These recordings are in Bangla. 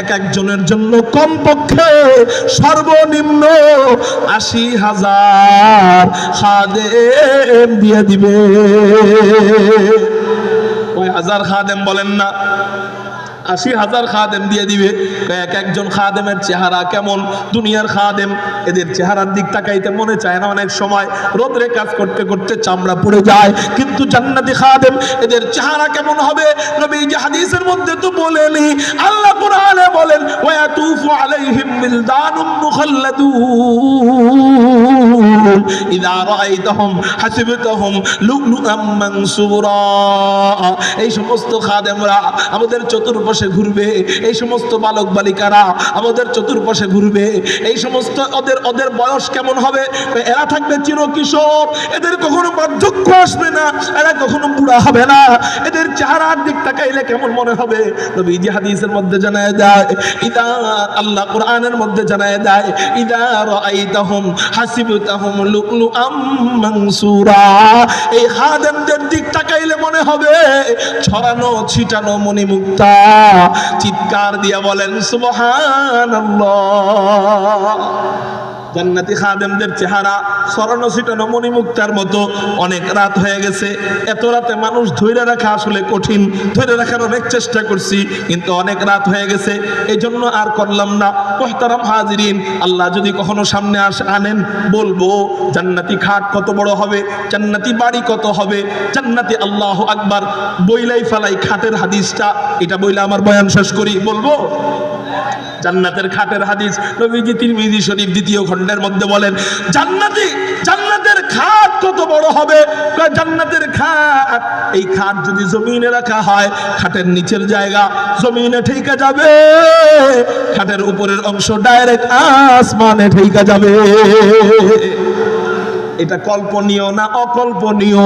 এক একজনের জন্য কমপক্ষে সর্বনিম্ন ৮০,০০০ খাদেম দিয়ে দিবে। ওই ১০০০ খাদেম বলেন না, ৮০,০০০ খাদেম দিয়ে দিবে। এক একজন খাদেমের চেহারা কেমন? দুনিয়ার খাদেম এদের চেহারার দিক তাকাইতে মনে চায় না, অনেক সময় রোদরে কাজ করতে করতে চামড়া পুড়ে যায়। কিন্তু জান্নাতি খাদেম এদের চেহারা কেমন হবে? নবীজি হাদিসের মধ্যে তো বলেনি, আল্লাহ কোরআনে বলেন ওয়াতুফু আলাইহিম বিলদানুম মুখাল্লাদুন ইযা রাআইতাহুম হাসিবতাহুম লুলুআম মানসুরা। এই সমস্ত খাদেমরা আমাদের চতুর্পাশে ঘুরবে, এই সমস্ত বালক বালিকারা আমাদের চতুর্পাশে ঘুরবে। এই সমস্ত ওদের বয়স কেমন হবে? এরা থাকবে চিরকিশোর, এদের কখনো বার্ধক্য আসবে না, এরা কখনো বুড়া হবে না। এদের চেহারার দিক তাকাইলে কেমন মনে হবে? নবীজি হাদিসের মধ্যে জানায় দেয়, ইদা আল্লাহ কোরআনের মধ্যে জানায় দেয়, ইদা রাআইতাহুম হাসিবতাহুম লুলুআম মানসুরা। এই খাদেমদের দিক তাকাইলে মনে হবে ছড়ানো ছিটানো মণিমুক্তা। চিৎকার দিয়া বলেন সুবহানাল্লাহ। জান্নাতি খাদেমদের চেহারা ছড়ানো ছিটানো মণিমুক্তার মতো। অনেক রাত হয়ে গেছে, এত রাতে মানুষ ধৈর্য রাখা আসলে কঠিন। ধৈর্য রাখার অনেক চেষ্টা করছি, কিন্তু অনেক রাত হয়ে গেছে, এই জন্য আর করলাম না। মুহতারাম হাজিরিন, আল্লাহ যদি কখনো সামনে আনেন, বলবো জান্নাতি খাট কত বড় হবে, জান্নাতি বাড়ি কত হবে, জান্নাতি আল্লাহু আকবার বইলাই ফালাই খাটের হাদিসটা, এটা বইলা আমার বয়ান শেষ করি। বলবো জান্নাতের খাটের হাদিস নবীজি তিরমিজি শরীফ ২য় খণ্ডের মধ্যে বলেন, জান্নাতের খাট কত বড় হবে? জান্নাতের খাট, এই খাট যদি জমিনে রাখা হয়, খাটের নিচের জায়গা জমিনে ঠেকা যাবে, খাটের উপরের অংশ ডাইরেক্ট আসমানে ঠেকা যাবে। এটা কল্পনীয় না অকল্পনীয়?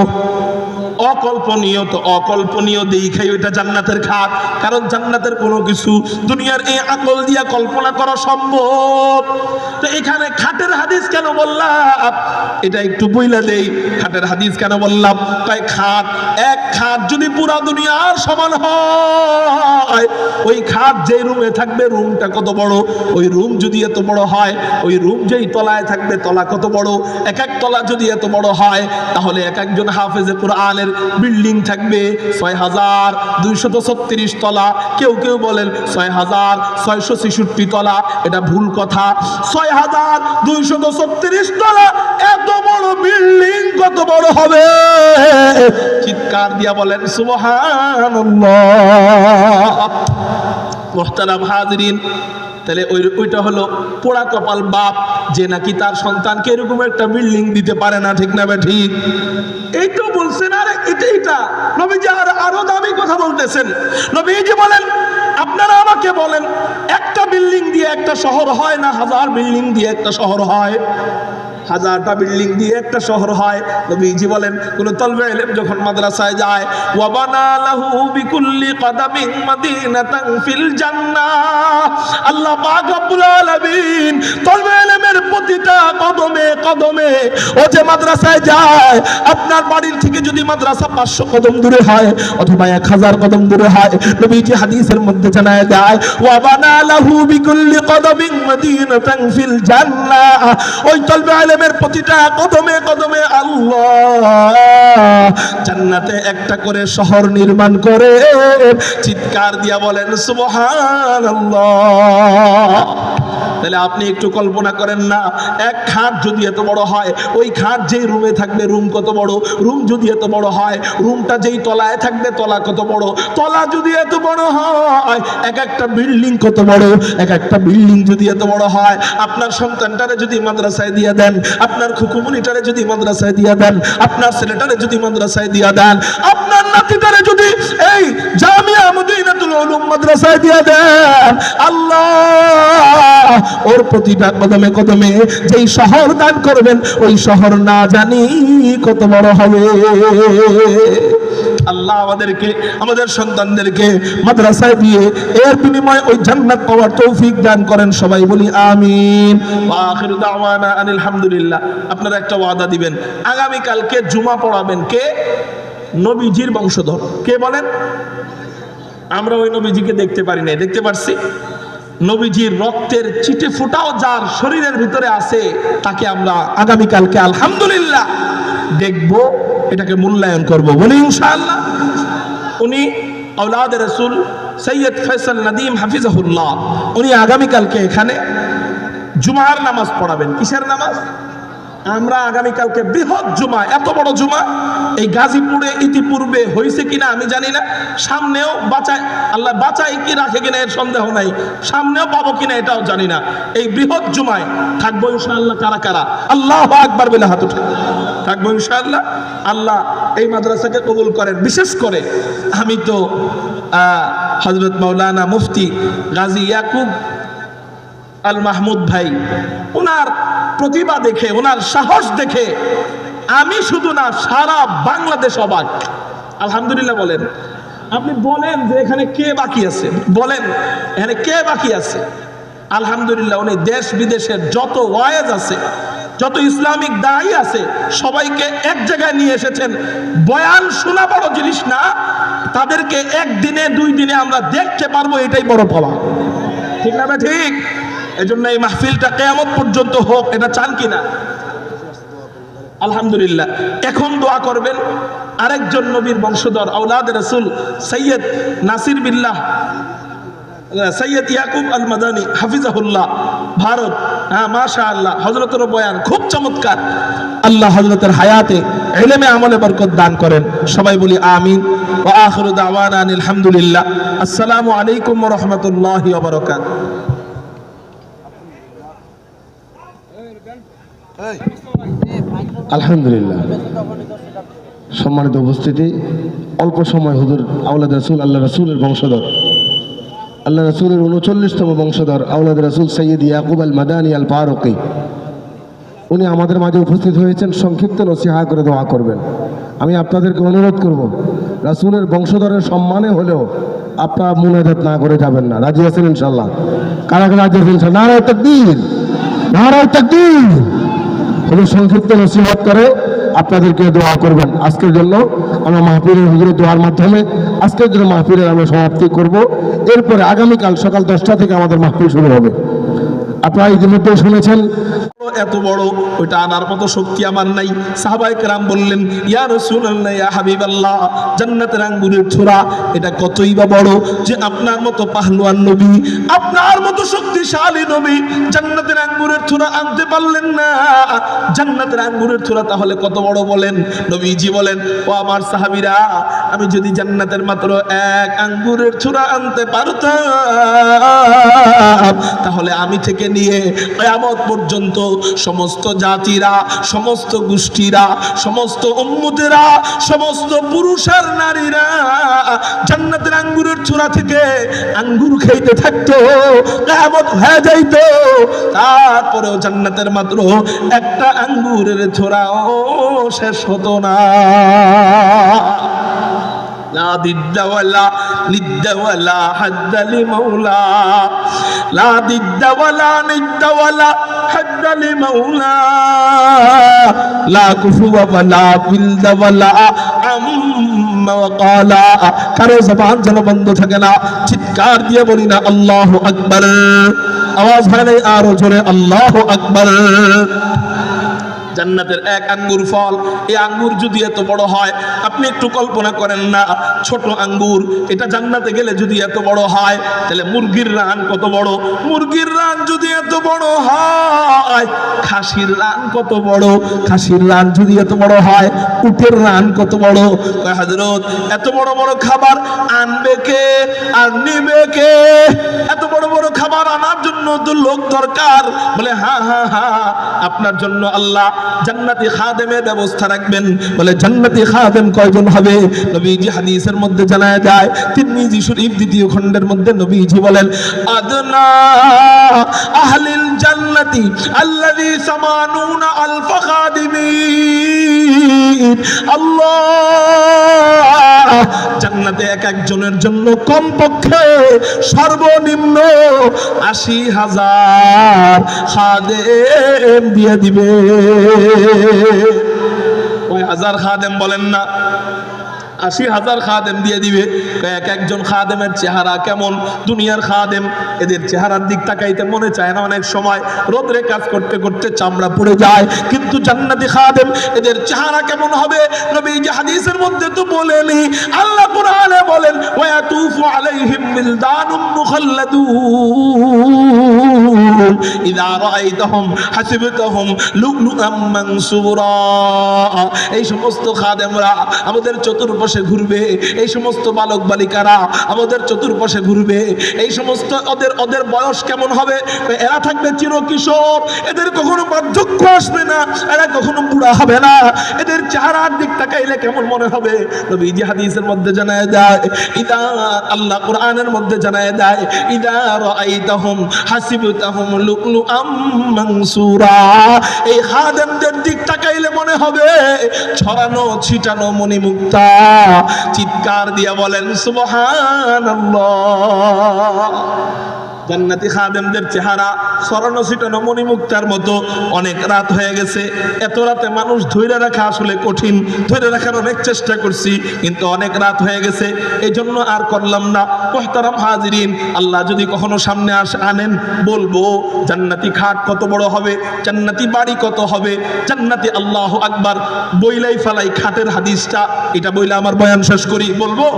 অকল্পনীয়। তো অকল্পনীয় দেখাই ওইটা জান্নাতের খাট, কারণ জান্নাতের কোনো কিছু দুনিয়ার এই আকল দিয়া কল্পনা করা সম্ভব। তো এখানে খাটের হাদিস কেন বললাম, এটা একটু বইলা দেই। খাটের হাদিস কেন বললাম? তাই খাট, এক খাট যদি পুরা দুনিয়ার সমান হয়, ওই খাট যে রুমে থাকবে রুমটা কত বড়? ওই রুম যদি এত বড় হয়, ওই রুম যেই তলায় থাকবে তলা কত বড়? এক এক তলা যদি এত বড় হয়, তাহলে এক একজন হাফেজে কোরআনের বিল্ডিং থাকবে ৬,২৩৬ তলা। কেউ কেউ বলেন ৬,৬৬৬ তলা, এটা ভুল কথা। ৬,২৩৬ তলা এত বড় বিল্ডিং কত বড় হবে? চিৎকার দিয়া বলেন সুবহানাল্লাহ। মুহতারাম হাজিরিন, তাহলে ওইটা হলো পোড়া কপাল বাপ, যে নাকি তার সন্তানকে এরকম একটা বিল্ডিং দিতে পারে না। ঠিক না বে ঠিক? এই তো বলছেন। আর এটা নবীজি আরো দামি কথা বলতেছেন। নবীজি বলেন, আপনারা আমাকে বলেন, একটা বিল্ডিং দিয়ে একটা শহর হয় না ১০০০ বিল্ডিং দিয়ে একটা শহর হয়? ১০০০টা বিল্ডিং দিয়ে একটা শহর হয়। নবীজি বলেন, কোন তলবে ইলম যখন মাদ্রাসায় যায়, ওয়া বানা লাহু বিকুল্লি কদামিন মাদিনাতান ফিল জান্নাহ। আল্লাহ পাক রব্বুল আলামিন তলবে ইলমের প্রতিটা কদমে কদমে, ও যে মাদ্রাসায় যায়, আপনার বাড়ির থেকে যদি মাদ্রাসা ৫০০ কদম দূরে হয় অথবা ১০০০ কদম দূরে হয়, নবীজি হাদিসের মধ্যে জানায় দেয়, ওয়া বানা লাহু বিকুল্লি কদামিন মাদিনাতান ফিল জান্নাহ। ওই তলবে ইলমের প্রতিটা কদমে কদমে আল্লাহ জান্নাতে একটা করে শহর নির্মাণ করে। চিৎকার দিয়া বলেন সুবহানাল্লাহ। তাহলে আপনি একটু কল্পনা করেন না, এক খাট যদি এত বড় হয়, ওই খাট যেই রুমে থাকবে রুম কত বড়? রুম যদি এত বড় হয়, রুমটা যেই তলায় থাকবে তলা কত বড়? তলা যদি এত বড় হয়, এক একটা বিল্ডিং কত বড়? এক একটা বিল্ডিং যদি এত বড় হয়, আপনার সন্তানটারে যদি মাদ্রাসায় দিয়ে দেন, আপনার খুকুমনিটারে যদি মাদ্রাসায় দিয়ে দেন, আপনার ছেলেটারে যদি মাদ্রাসায় দিয়ে দেন, আপনার নাতিটারে যদি এই জামিয়া মদিনাতুল উলুম মাদ্রাসায় দিয়ে দেন, আল্লাহ ওর প্রতিটা কদমে কদমে যেই শহর দান করবেন, ওই শহর না জানি কত বড় হবে। আল্লাহ আমাদেরকে, আমাদের সন্তানদেরকে মাদ্রাসায় দিয়ে এর বিনিময়ে ওই জান্নাত পাওয়ার তৌফিক দান করেন। সবাই বলি আমিন। ওয়া আখিরু দাওয়ানা আনিল হামদুলিল্লাহ। আপনারা একটা ওয়াদা দিবেন, আগামী কালকে জুমা পড়াবেন কে? নবীজির বংশধর। কে বলেন? আমরা ওই নবীজিকে দেখতে পারি নাই, দেখতে পারছি? নবীজির রক্তের চিটে ফোঁটাও যার শরীরের ভিতরে আছে তাকে আমরা আগামীকালকে আলহামদুলিল্লাহ দেখব, এটাকে মূল্যায়ন করব, বলি ইনশাআল্লাহ। উনি আওলাদ রাসূল সৈয়দ ফয়সাল নদীম হাফিজাহুল্লাহ, উনি আগামীকালকে এখানে জুমার নামাজ পড়াবেন। কিসের নামাজ? আমরা আগামীকালকে বৃহৎ জুমা, এত বড় জুমা এই গাজীপুরে ইতিপূর্বে হয়েছে কিনা আমি জানি না, সামনেও বাঁচায় আল্লাহ বাঁচায় কি রাখে কিনা এর সন্দেহ নাই, সামনেও পাবো কিনা এটাও জানি না। এই বৃহৎ জুমায় থাকবো ইনশাআল্লাহ। কারা কারা আল্লাহু আকবার বলে হাত উঠে থাকবো ইনশাআল্লাহ। আল্লাহ এই মাদ্রাসাকে কবুল করেন। বিশেষ করে আমি তো হযরত মাওলানা মুফতি গাজী ইয়াকুব আল মাহমুদ ভাই, ওনার প্রতিভা দেখে, ওনার সাহস দেখে আমি শুধু না সারা বাংলাদেশ অবাক। আলহামদুলিল্লাহ বলেন। আপনি বলেন যে এখানে কে বাকি আছে, বলেন এখানে কে বাকি আছে। আলহামদুলিল্লাহ উনি দেশ বিদেশের যত ওয়াইজ আছে, যত ইসলামিক দায়ী আছে সবাইকে এক জায়গায় নিয়ে এসেছেন। বয়ান শোনা বড় জিনিস না, তাদেরকে একদিনে দুই দিনে আমরা দেখতে পারবো, এটাই বড় পাওয়া, ঠিক না? ঠিক। এজন্য এই মাহফিলটা কিয়ামত পর্যন্ত হোক, এটা চান কিনা? আলহামদুলিল্লাহ। এখন দোয়া করবেন আরেকজন নবীর বংশধর আওলাদ রাসূল সৈয়দ নাসির বিল্লাহ সৈয়দ ইয়াকুব আল মাদানী হাফিজাহুল্লাহ, ভারত। হ্যাঁ মাশাআল্লাহ, হযরতের বয়ান খুব চমৎকার। আল্লাহ হযরতের হায়াতে ইলমে আমলে বরকত দান করেন। সবাই বলি আমিন। ওয়া আখিরু দাওয়ানা আলহামদুলিল্লাহ। আসসালামু আলাইকুম ওয়া রাহমাতুল্লাহি ওয়া বারাকাতুহু। আলহামদুলিল্লাহ। সম্মানিত উপস্থিতি, অল্প সময় হুজুর আওলাদ রাসূল আল্লাহ রাসূলের বংশধর, আল্লাহ রাসূলের ৩৯তম বংশধর আওলাদ রাসূল সৈয়দ ইয়াকুব আল মাদানী আল ফারুকী, উনি আমাদের মাঝে উপস্থিত হয়েছেন। সংক্ষিপ্ত নসিহা করে দোয়া করবেন। আমি আপনাদেরকে অনুরোধ করব, রাসূলের বংশধরের সম্মানে হলেও আপনারা মুনাজাত না করে যাবেন না। রাজি আছেন ইনশাআল্লাহ? কারা কারা রাজি আছেন ইনশাআল্লাহ? নারায়ে তাকবীর, নারায়ে তাকবীর। হুজুর সংক্ষিপ্ত নসিহত করে আপনাদেরকে দোয়া করবেন। আজকের জন্য আমরা মাহফিলের হুজুরের দোয়ার মাধ্যমে আজকের জন্য মাহফিলের আমরা সমাপ্তি করব। এরপরে আগামীকাল সকাল 10টা থেকে আমাদের মাহফিল শুরু হবে। আপনারা ইতিমধ্যে শুনেছেন এত বড়, ওইটা আনার মতো শক্তি আমার নাই। সাহাবায়ে কেরাম বললেন, ইয়া রাসূলুল্লাহ, ইয়া হাবিবাল্লাহ, জান্নাতের আঙ্গুরের ছোরা এটা কতই বা বড় যে আপনার মতো পাহলওয়ান নবী, আপনার মতো শক্তিশালী নবী জান্নাতের আঙ্গুরের ছোরা আনতে পারলেন না। জান্নাতের আঙ্গুরের ছোরা তাহলে কত বড় বলেন? নবীজি বলেন, ও আমার সাহাবীরা, আমি যদি জান্নাতের মাত্র এক আঙ্গুরের ছোরা আনতে পারতাম তাহলে আমি থেকে নিয়ে কিয়ামত পর্যন্ত সমস্ত জাতিরা, সমস্ত গোষ্ঠীরা, সমস্ত উম্মতেরা, সমস্ত পুরুষ আর নারীরা জান্নাতের আঙ্গুরের ছোরা থেকে আঙ্গুর খাইতে থাকতো, কিয়ামত হয়ে যাইতো। তারপরেও জান্নাতের মাত্র একটা আঙ্গুরের ছোরাও শেষ হতো না। لا ضد ولا ند ولا حد لمولا، لا ضد ولا ند ولا حد لمولا، لا كفو ولا بلد ولا عم وقالا। কারো জবান যেন বন্ধ থাকে না, চিৎকার দিয়ে বলি না আল্লাহু আকবার। আওয়াজ হয় না আরো জোরে আল্লাহু আকবার। জান্নাতের এক আঙ্গুর ফল, এই আঙ্গুর যদি এত বড় হয়, আপনি একটু কল্পনা করেন না, ছোট আঙ্গুর এটা জান্নাতে গেলে যদি এত বড় হয়, তাহলে মুরগির রান কত বড়? মুরগির রান যদি এত বড় হয়, খাসির রান কত বড়? খাসির রান যদি এত বড় হয়, উটের রান কত বড়? হযরত এত বড় বড় খাবার আনবে কে আর নিবে কে? এত বড় বড় খাবার আনার জন্য তো লোক দরকার। বলে হ্যাঁ হ্যাঁ হ্যাঁ, আপনার জন্য আল্লাহ জান্নাতি খাদেমের ব্যবস্থা রাখবেন। বলে জান্নাতি খাদেম কয়জন হবে? নবীজি হাদিসের মধ্যে জানা যায়, তিরমিজি শরীফ 2য় খণ্ডের মধ্যে নবীজি বলেন, আদনা আহলিল জান্নাতি আল্লাযী 80 আলফ খাদিমিন। আল্লাহ জান্নাতে এক একজনের জন্য কমপক্ষে সর্বনিম্ন 80,000 খাদেম দিয়ে দিবে। কয় হাজার খাদেম বলেন না? 80,000 খাদেম দিয়ে দিবে। এক একজন খাদেমের চেহারা কেমন, দুনিয়ার খাদেম এদের চেহারার দিক তাকাইতে মনে চায় না, অনেক সময় রোদরে কাজ করতে করতে চামড়া পুড়ে যায়, কিন্তু জান্নাতি খাদেম এদের চেহারা কেমন হবে? নবীজি হাদিসের মধ্যে তো বলেনি, আল্লাহ কোরআনে বলেন ওয়াতুফু আলাইহিম বিলদানুম মুখাল্লাদুন ইযা রাআইতাহুম হাসিবতাহুম লুলুআম মানসুরা। এই সমস্ত খাদেমরা আমাদের চতুর্পাশে ঘুরবে, এই সমস্ত বালক বালিকারা আমাদের চতুর্পাশে ঘুরবে, এই সমস্ত ওদের বয়স কেমন হবে? এরা থাকবে চিরকিশোর, এদের কখনো বার্ধক্য আসবে না, এরা কখনো বুড়া হবে না, এদের চেহারার দিক তাকাইলে কেমন মনে হবে? নবীজি হাদিসের মধ্যে জানায় দেয়, ইদা আল্লাহ কোরআনের মধ্যে জানায় দেয়, ইদা রাআইতাহুম হাসিবতাহুম লুলুআম মানসুরা। এই খাদেমদের দিক তাকাইলে মনে হবে ছড়ানো ছিটানো মণিমুক্তা। চিৎকার দিয়া বলেন সুবহানাল্লাহ। জান্নাতি খাদেমদের চেহারা ছড়ানো ছিটানো মণিমুক্তার মতো। অনেক রাত হয়ে গেছে, এত রাতে মানুষ ধৈর্য রাখা আসলে কঠিন, ধৈর্য রাখার অনেক চেষ্টা করছি, কিন্তু অনেক রাত হয়ে গেছে, এই জন্য আর করলাম না। মুহতারাম হাজিরিন, আল্লাহ যদি কখনো সামনে আনেন, বলবো জান্নাতি খাট কত বড় হবে, জান্নাতি বাড়ি কত হবে, জান্নাতি আল্লাহু আকবার বইলাই ফালাই খাটের হাদিসটা, এটা বইলে আমার বয়ান শেষ করি, বলবো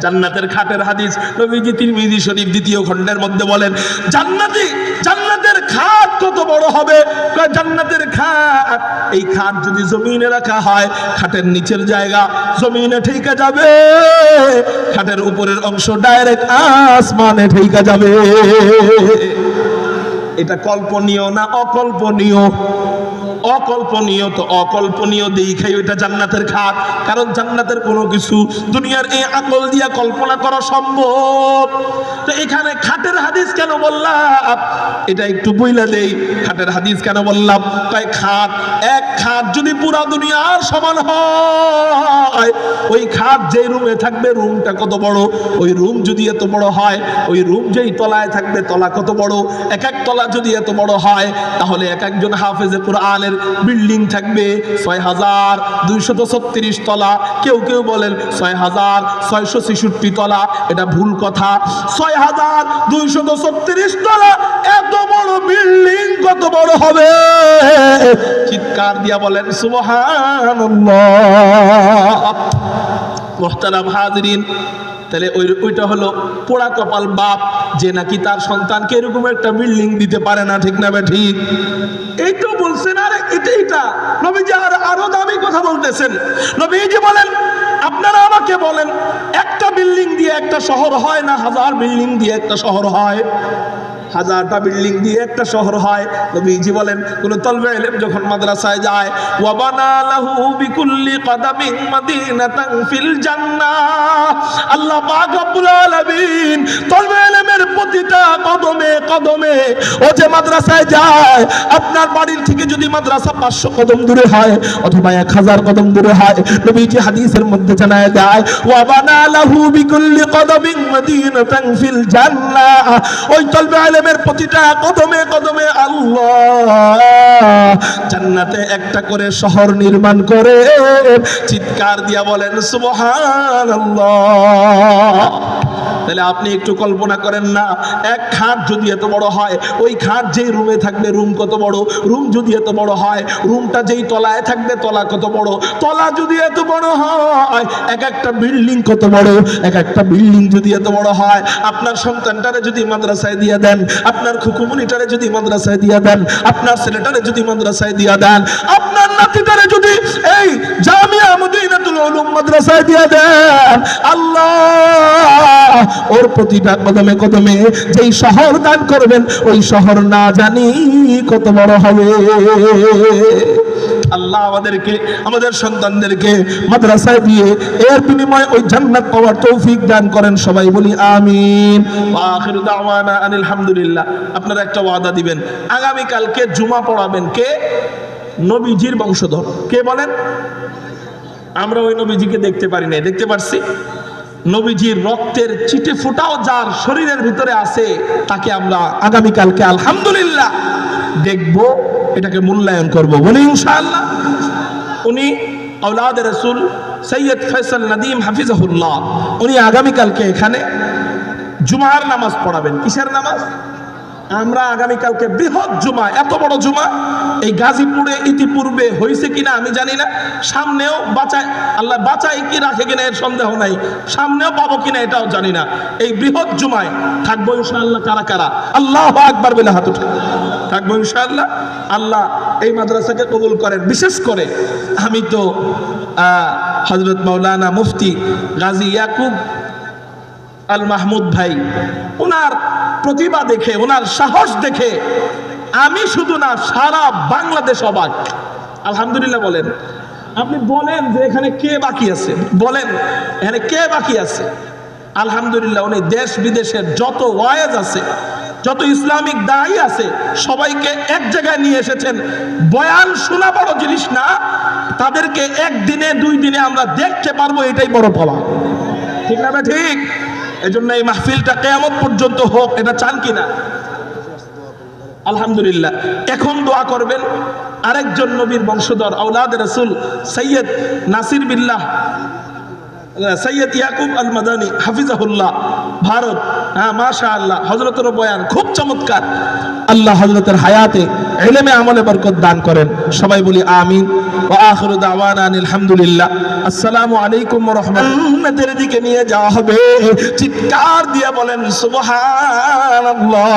জান্নাতের খাটের হাদিস নবীজি তিরমিজি শরীফ 2য় খণ্ডের মধ্যে বলেন, জান্নাতের খাট কত বড় হবে? জান্নাতের খাট, এই খাট যদি জমিনে রাখা হয়, খাটের নিচের জায়গা জমিনে ঠেকা যাবে, খাটের উপরের অংশ ডাইরেক্ট আসমানে ঠেকা যাবে। এটা কল্পনীয় না অকল্পনীয়? অকল্পনীয়। তো অকল্পনীয় দেখাই ওইটা জান্নাতের খাট, কারণ জান্নাতের কোনো কিছু দুনিয়ার এই আকল দিয়া কল্পনা করা সম্ভব। তো এখানে খাটের হাদিস কেন বললাম, এটা একটু বইলা দেই। খাটের হাদিস কেন বললাম? তাই খাট, এক খাট যদি পুরা দুনিয়ার সমান হয়, ওই খাট যেই রুমে থাকবে রুমটা কত বড়, ওই রুম যদি এত বড় হয়, ওই রুম যেই তলায় থাকবে তলা কত বড়, এক এক তলা যদি এত বড় হয়, তাহলে এক একজন হাফেজে কোরআনের বিল্ডিং থাকবে 6,236 তলা, কেউ কেউ বলেন 6,666 তলা, এটা ভুল কথা। 6,236 তলা এত বড় বিল্ডিং কত বড় হবে? চিৎকার দিয়া বলেন সুবহানাল্লাহ। মুহতারাম হাজিরিন, তাহলে ওইটা হলো পোড়া কপাল বাপ, যে নাকি তার সন্তানকে এরকম একটা বিল্ডিং দিতে পারে না, ঠিক না বে ঠিক? এই তো বলছেন, আরে এটা নবীজি আরো দামি কথা বলতেছেন। নবীজি বলেন, আপনারা আমাকে বলেন, একটা বিল্ডিং দিয়ে একটা শহর হয় না 1000 বিল্ডিং দিয়ে একটা শহর হয়? 1000টা বিল্ডিং দিয়ে একটা শহর হয়। নবীজি বলেন, কোন তলবে ইলম যখন মাদ্রাসায় যায়, ওয়া বানা লাহু বিকুল্লি কদামিন মাদিনাতান ফিল জান্নাহ, আল্লাহ পাক রব্বুল আলামিন তলবে ইলমের প্রতিটা কদমে কদমে, ও যে মাদ্রাসায় যায়, আপনার বাড়ির থেকে যদি মাদ্রাসা 500 কদম দূরে হয় অথবা 1000 কদম দূরে হয়, নবীজি হাদিসের মধ্যে জানায় দেয়, ওয়া বানা লাহু বিকুল্লি কদামিন মাদিনাতান ফিল জান্নাহ, ওই তলবে ইলমের প্রতিটা কদমে কদমে আল্লাহ জান্নাতে একটা করে শহর নির্মাণ করে। চিৎকার দিয়া বলেন সুবহানাল্লাহ। তাহলে আপনি একটু কল্পনা করেন না, এক খাট যদি এত বড় হয়, ওই খাট যেই রুমে থাকবে রুম কত বড়, রুম যদি এত বড় হয়, রুমটা যেই তলায় থাকবে তলা কত বড়, তলা যদি এত বড় হয়, এক একটা বিল্ডিং কত বড়, এক একটা বিল্ডিং যদি এত বড় হয়, আপনার সন্তানটারে যদি মাদ্রাসায় দিয়ে দেন, আপনার খুকুমনিটারে যদি মাদ্রাসায় দিয়ে দেন, আপনার ছেলেটারে যদি মাদ্রাসায় দিয়ে দেন, আপনার নাতিটারে যদি এই জামিয়া মদিনাতুল উলুম মাদ্রাসায় দিয়ে দেন, আল্লাহ ওর প্রতিটা কদমে কদমে যেই শহর দান করবেন, ওই শহর না জানি কত বড় হবে। আল্লাহ আমাদেরকে, আমাদের সন্তানদেরকে মাদ্রাসায় দিয়ে এর বিনিময়ে ওই জান্নাত পাওয়ার তৌফিক দান করেন। সবাই বলি আমিন। ওয়া আখিরু দাওয়ানা আনিল হামদুলিল্লাহ। আপনারা একটা ওয়াদা দিবেন, আগামী কালকে জুমা পড়াবেন কে? নবীজির বংশধর। কে বলেন? আমরা ওই নবীজিকে দেখতে পারি নাই, দেখতে পারছি। নবীজির রক্তের চিটে ফোঁটাও যার শরীরের ভিতরে আছে, তাকে আমরা আগামী কালকে আলহামদুলিল্লাহ দেখব, এটাকে মূল্যায়ন করব, বলি ইনশাআল্লাহ। উনি আওলাদ রাসূল সৈয়দ ফয়সাল নাদিম হাফিজাহুল্লাহ, উনি আগামীকালকে এখানে জুমার নামাজ পড়াবেন। কিসের নামাজ? আমরা আগামীকালকে বৃহৎ জুমা, এত বড় জুমা এই গাজীপুরে ইতিপূর্বে হয়েছে কিনা আমি জানি না, সামনেও বাঁচায় আল্লাহ বাঁচায় কি রাখে কিনা এর সন্দেহ নাই, সামনেও পাবো কিনা এটাও জানি না। এই বৃহৎ জুমায় থাকবো ইনশাআল্লাহ। কারা কারা আল্লাহু আকবার বলে হাত উঠে থাকবো ইনশাআল্লাহ। আল্লাহ এই মাদ্রাসাকে কবুল করেন। বিশেষ করে আমি তো হযরত মাওলানা মুফতি গাজী ইয়াকুব আল মাহমুদ ভাই, ওনার প্রতিভা দেখে, ওনার সাহস দেখে আমি শুধু না সারা বাংলাদেশ অবাক। আলহামদুলিল্লাহ বলেন। আপনি বলেন যে এখানে কে বাকি আছে, বলেন এখানে কে বাকি আছে। আলহামদুলিল্লাহ উনি দেশ বিদেশের যত ওয়াইজ আছে, যত ইসলামিক দায়ী আছে, সবাইকে এক জায়গায় নিয়ে এসেছেন। বয়ান শোনা বড় জিনিস না, তাদেরকে একদিনে দুই দিনে আমরা দেখতে পারবো, এটাই বড় পাওয়া। ঠিক না? ঠিক। এজন্য এই মাহফিলটা কিয়ামত পর্যন্ত হোক, এটা চান কিনা? আলহামদুলিল্লাহ। এখন দোয়া করবেন আরেকজন নবীর বংশধর আওলাদ রাসূল সৈয়দ নাসির বিল্লাহ সৈয়দ ইয়াকুব আল মাদানী হাফিজাহুল্লাহ, ভারত। হ্যাঁ, মাশাআল্লাহ, হযরতের বয়ান খুব চমৎকার। আল্লাহ হযরতের হায়াতে ইলমে আমলে বরকত দান করেন। সবাই বলি আমিন। ওয়া আখিরু দাওয়ানা আলহামদুলিল্লাহ। আসসালামু আলাইকুম ওয়া রাহমাতুল্লাহ। জান্নাতের দিকে নিয়ে যাওয়া হবে, চিৎকার দিয়ে বলেন সুবহানাল্লাহ।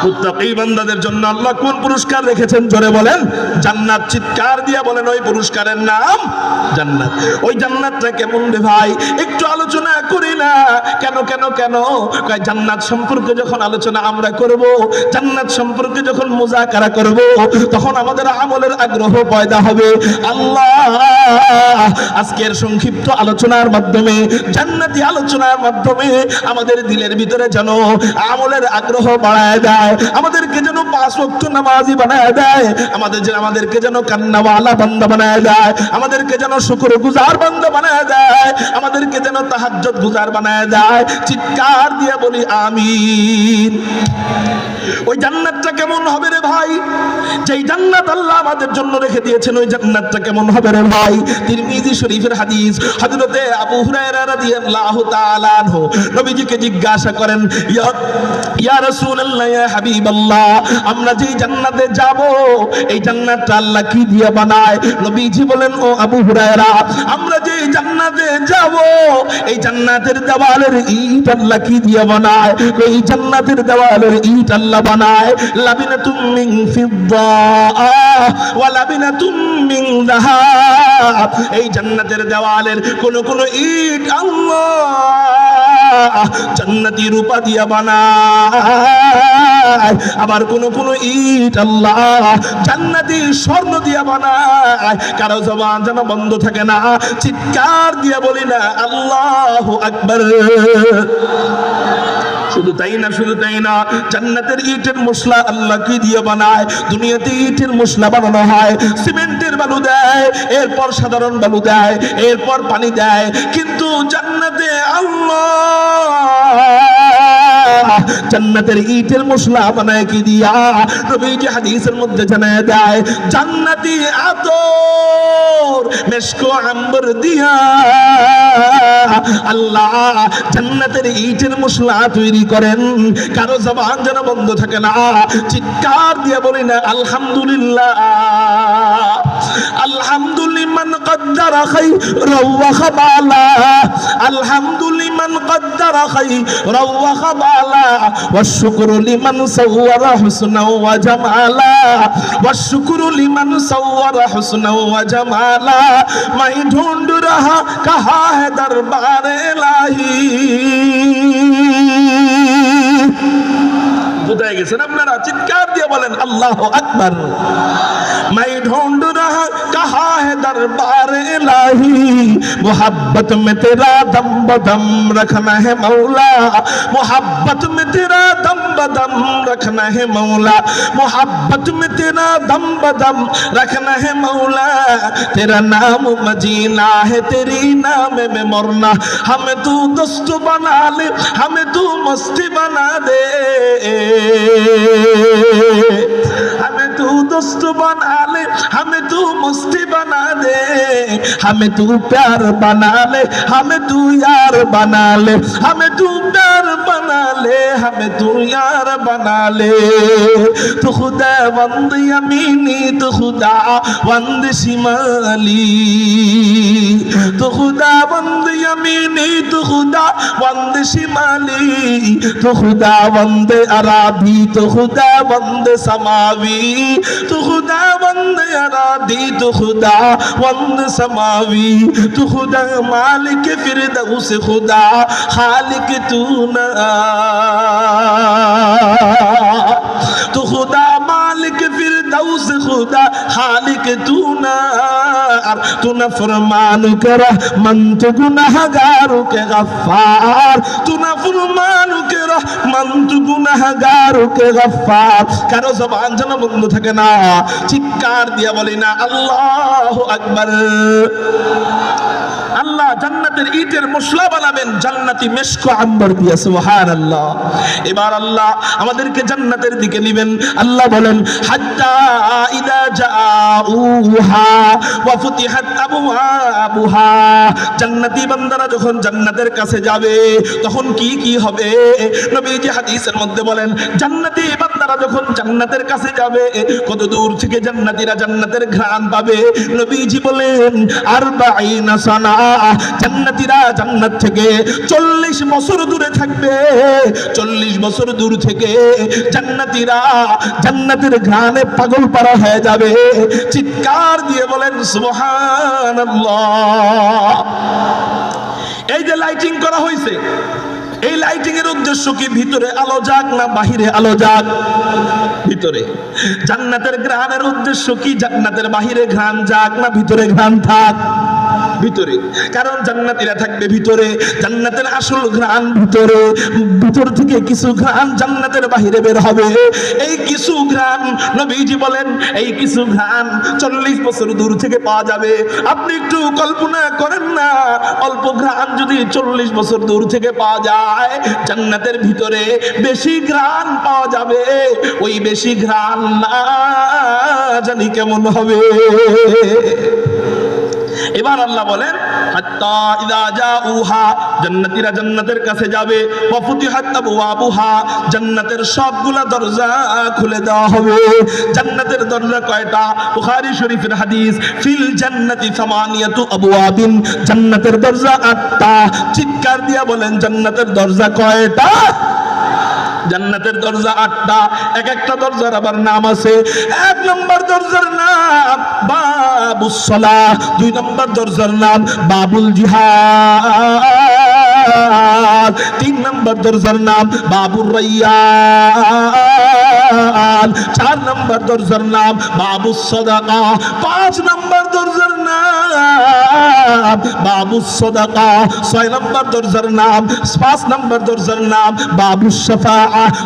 মুত্তাকি বান্দাদের জন্য আল্লাহ কোন পুরস্কার রেখেছেন জোরে বলেন? জান্নাত। চিৎকার দিয়ে বলেন ওই পুরস্কারের নাম জান্নাত। ওই জান্নাতটা কেমন রে ভাই, একটু আলোচনা করি না? কেন কেন কেন? জান্নাত সম্পর্কে যখন আলোচনা আমরা করব, জান্নাত সম্পর্কে যখন মুযাকারা করব, তখন আমাদের আমলের আগ্রহ পয়দা হবে। আল্লাহ আজকের সংক্ষিপ্ত আলোচনার মাধ্যমে, জান্নাতি আলোচনার মাধ্যমে আমাদের দিলের ভিতরে যেন আমলের আগ্রহ বাড়ায় দেয়, আমাদেরকে যেন 5 ওয়াক্ত নামাজি বানায় দেয়, আমাদেরকে যেন কান্নাওয়ালা বান্দা বানায় দেয়, আমাদেরকে যেন শুকরগুজার বান্দা বানায় দেয়, আমাদেরকে যেন তাহাজ্জুদ গুজার বানায় দেয়। চিৎকার দিয়ে বলি আমিন। ওই জান্নাতটা কেমন হবে রে ভাই? যেই জান্নাত আল্লাহ আমাদের জন্য রেখে দিয়েছেন, ওই জান্নাতটা কেমন হবে রে ভাই? তিরমিজি শরীফের হাদিস, হযরতে আবু হুরায়রা রাদিয়াল্লাহু তাআলা আনহু নবীজিকে জিজ্ঞাসা করেন, ইয়া রাসূলুল্লাহ, ইয়া হাবিবাল্লাহ, আমরা যেই জান্নাতে যাব, এই জান্নাতটা আল্লাহ কি দিয়ে বানায়? নবীজি বলেন, ও আবু হুরায়রা, আমরা যেই জান্নাতে যাব, এই জান্নাতের দেওয়ালের ইট আল্লাহ কি দিয়ে বানায়? এই জান্নাতের দেওয়ালের ইট আল্লাহ বানায় লাবিনাতুম মিন ফিদ্দা ওয়া লাবিনাতুম মিন যাহাব। এই জান্নাতের দেওয়ালের কোন কোন ইট আল্লাহ জান্নাতি রূপা দিয়া বানায়, আবার কোন কোন ইট আল্লাহ জান্নাতি স্বর্ণ দিয়া বানায়। কারো জবান যেন বন্ধ থাকে না, চিৎকার দিয়া বলি না আল্লাহু আকবার। শুধু তাই না, শুধু তাই না, জান্নাতের ইটের মশলা আল্লাহ কি দিয়ে বানায়? দুনিয়াতে ইটের মশলা বানানো হয়, সিমেন্টের বালু দেয়, এরপর সাধারণ বালু দেয়, এরপর পানি দেয়, কিন্তু জান্নাতে আল্লাহ জান্নাতের ইটের মশলা বানায় কি দিয়া? নবীজি হাদিসের মধ্যে জানায় দেয়, জান্নাতি আতর মেশকো আম্বর দিয়া আল্লাহ জান্নাতের ইটের মশলা তৈরি করেন। কারো জবান যেন বন্ধ থাকে না, চিৎকার দিয়ে বলি না আলহামদুলিল্লাহ। আলহামদুলিমান কদ্দারা খায়রাও ওয়া খাবালা, আলহামদুলিমান কদ্দারা খায়রাও ওয়া খাবালা, ওয়াশ শুকরু লিমান সাওয়ারা হুসনাও ওয়া জামালা, ওয়াশ শুকরু লিমান সাওয়ারা হুসনাও ওয়া জামালা, মাই ঢूंढ रहा कहाँ है दरबार इलाही। বুঝাই গেছেন আপনারা? চিৎকার দিয়ে বলেন আল্লাহু আকবার। मैं ढूंढ रहा कहाँ है दरबार इलाही, मोहब्बत में तेरा दम बदम रखना है मौला, मोहब्बत में तेरा दम बदम रखना है मौला, मोहब्बत में तेरा दम बदम रखना है मौला, तेरा नाम मजीना है तेरी नाम में मरना, हमें तू दोस्त बना ले, हमें तू मस्ती बना दे, हमें तू दोस्त बना ले, हमें तू मस्ती बना दे, हमें तू प्यार बना ले, हमें तू यार बना ले, हमें तू प्यार बना ले, हमें तू यार बना ले। तो खुदा वंद यमीनी, तो खुदा वंद शिमाली, तो खुदा वंद यमीनी, तो खुदा वंद शिमाली, तो खुदा वंद अरादी, तो खुदा वंद समावी, तो खुदा वंद अरादी, तो खुदा वंद समावी, तो खुदा मालिक फिरदौस, खुदा खालिक तू ना, तो खुदा मालिक फिरदौस, खुदा खालिक तू ना, तू न फरमान कर मन तो गुनहगारों के गफ्फार, तू न फरमान कर मन तो गुनहगारों के गफ्फार। কারো জবান যেন বন্ধ থাকে না, চিৎকার দিয়ে বলি না আল্লাহু আকবার। আল্লাহ জান্নাতের ইটের মশলা বানাবেন জান্নাতি মেশক আম্বর দিয়ে, সুবহানাল্লাহ। এবার আল্লাহ আমাদেরকে জান্নাতের দিকে নেবেন। আল্লাহ বলেন হাত্তা ইদা জাউহা ওয়া ফুতিহাত আবওয়াবুহা, জান্নাতি বান্দারা যখন জান্নাতের কাছে যাবে তখন কি কি হবে? নবীজি হাদিসের মধ্যে বলেন জান্নাতি বান্দারা যখন জান্নাতের কাছে যাবে কত দূর থেকে জান্নাতীরা জান্নাতের ঘ্রাণ পাবে। নবীজি বলেন 40 সানা, জান্নাতীরা জান্নাত থেকে 40 বছর দূরে থাকবে। 40 বছর দূর থেকে জান্নাতীরা জান্নাতের ঘ্রাণে পাগল পারা হয়ে যাবে। চিৎকার দিয়ে বলেন সুবহানাল্লাহ। এই যে লাইটিং করা হয়েছে, এই লাইটিং এর উদ্দেশ্য কি? ভিতরে আলো যাক না বাহিরে আলো যাক? ভিতরে। জান্নাতের ঘ্রাণের উদ্দেশ্য কি? জান্নাতের বাহিরে ঘ্রাণ যাক না ভিতরে ঘ্রাণ থাক? ভিতরে। কারণ জান্নাতীরা থাকবে ভিতরে, জান্নাতের আসল ঘ্রাণ ভিতরে, ভিতর থেকে কিছু ঘ্রাণ জান্নাতের বাহিরে বের হবে। এই কিছু ঘ্রাণ নবীজি বলেন এই কিছু ঘ্রাণ 40 বছর দূর থেকে পাওয়া যাবে। আপনি একটু কল্পনা করেন না, অল্প ঘ্রাণ যদি 40 বছর দূর থেকে পাওয়া যায়, জান্নাতের ভিতরে বেশি ঘ্রাণ পাওয়া যাবে। ওই বেশি ঘ্রাণ না জানি কেমন হবে। এবার আল্লাহ বলেন হাত্তা ইযা জাউহা, জান্নাতীরা জান্নাতের কাছে যাবে। ওয়া ফুতিহাত আবওয়াবুহা, জান্নাতের সবগুলা দরজা খুলে দেওয়া হবে। জান্নাতের দরজা কয়টা? বুখারী শরীফের হাদিস, ফিল জান্নাতি সামানিয়াতু আবওয়াবিন, জান্নাতের দরজা 8টা। চিৎকার দিয়া বলেন জান্নাতের দরজা কয়টা? জান্নাতের দরজা 8টা। এক একটা দরজার আবার নাম আছে। 1 নম্বর দরজার নাম বাবুস সালাহ, 2 নম্বর দরজার নাম বাবুল জিহাদ, 3 নম্বর দরজার নাম বাবুর রায়্যান, 4 নম্বর দরজার নাম বাবুস সাদাকা, 5 নম্বর দরজার নাম বাবুস সাদাকা, 6 নম্বর দরজার নাম, 5 নম্বর দরজার নাম বাবুস শাফা,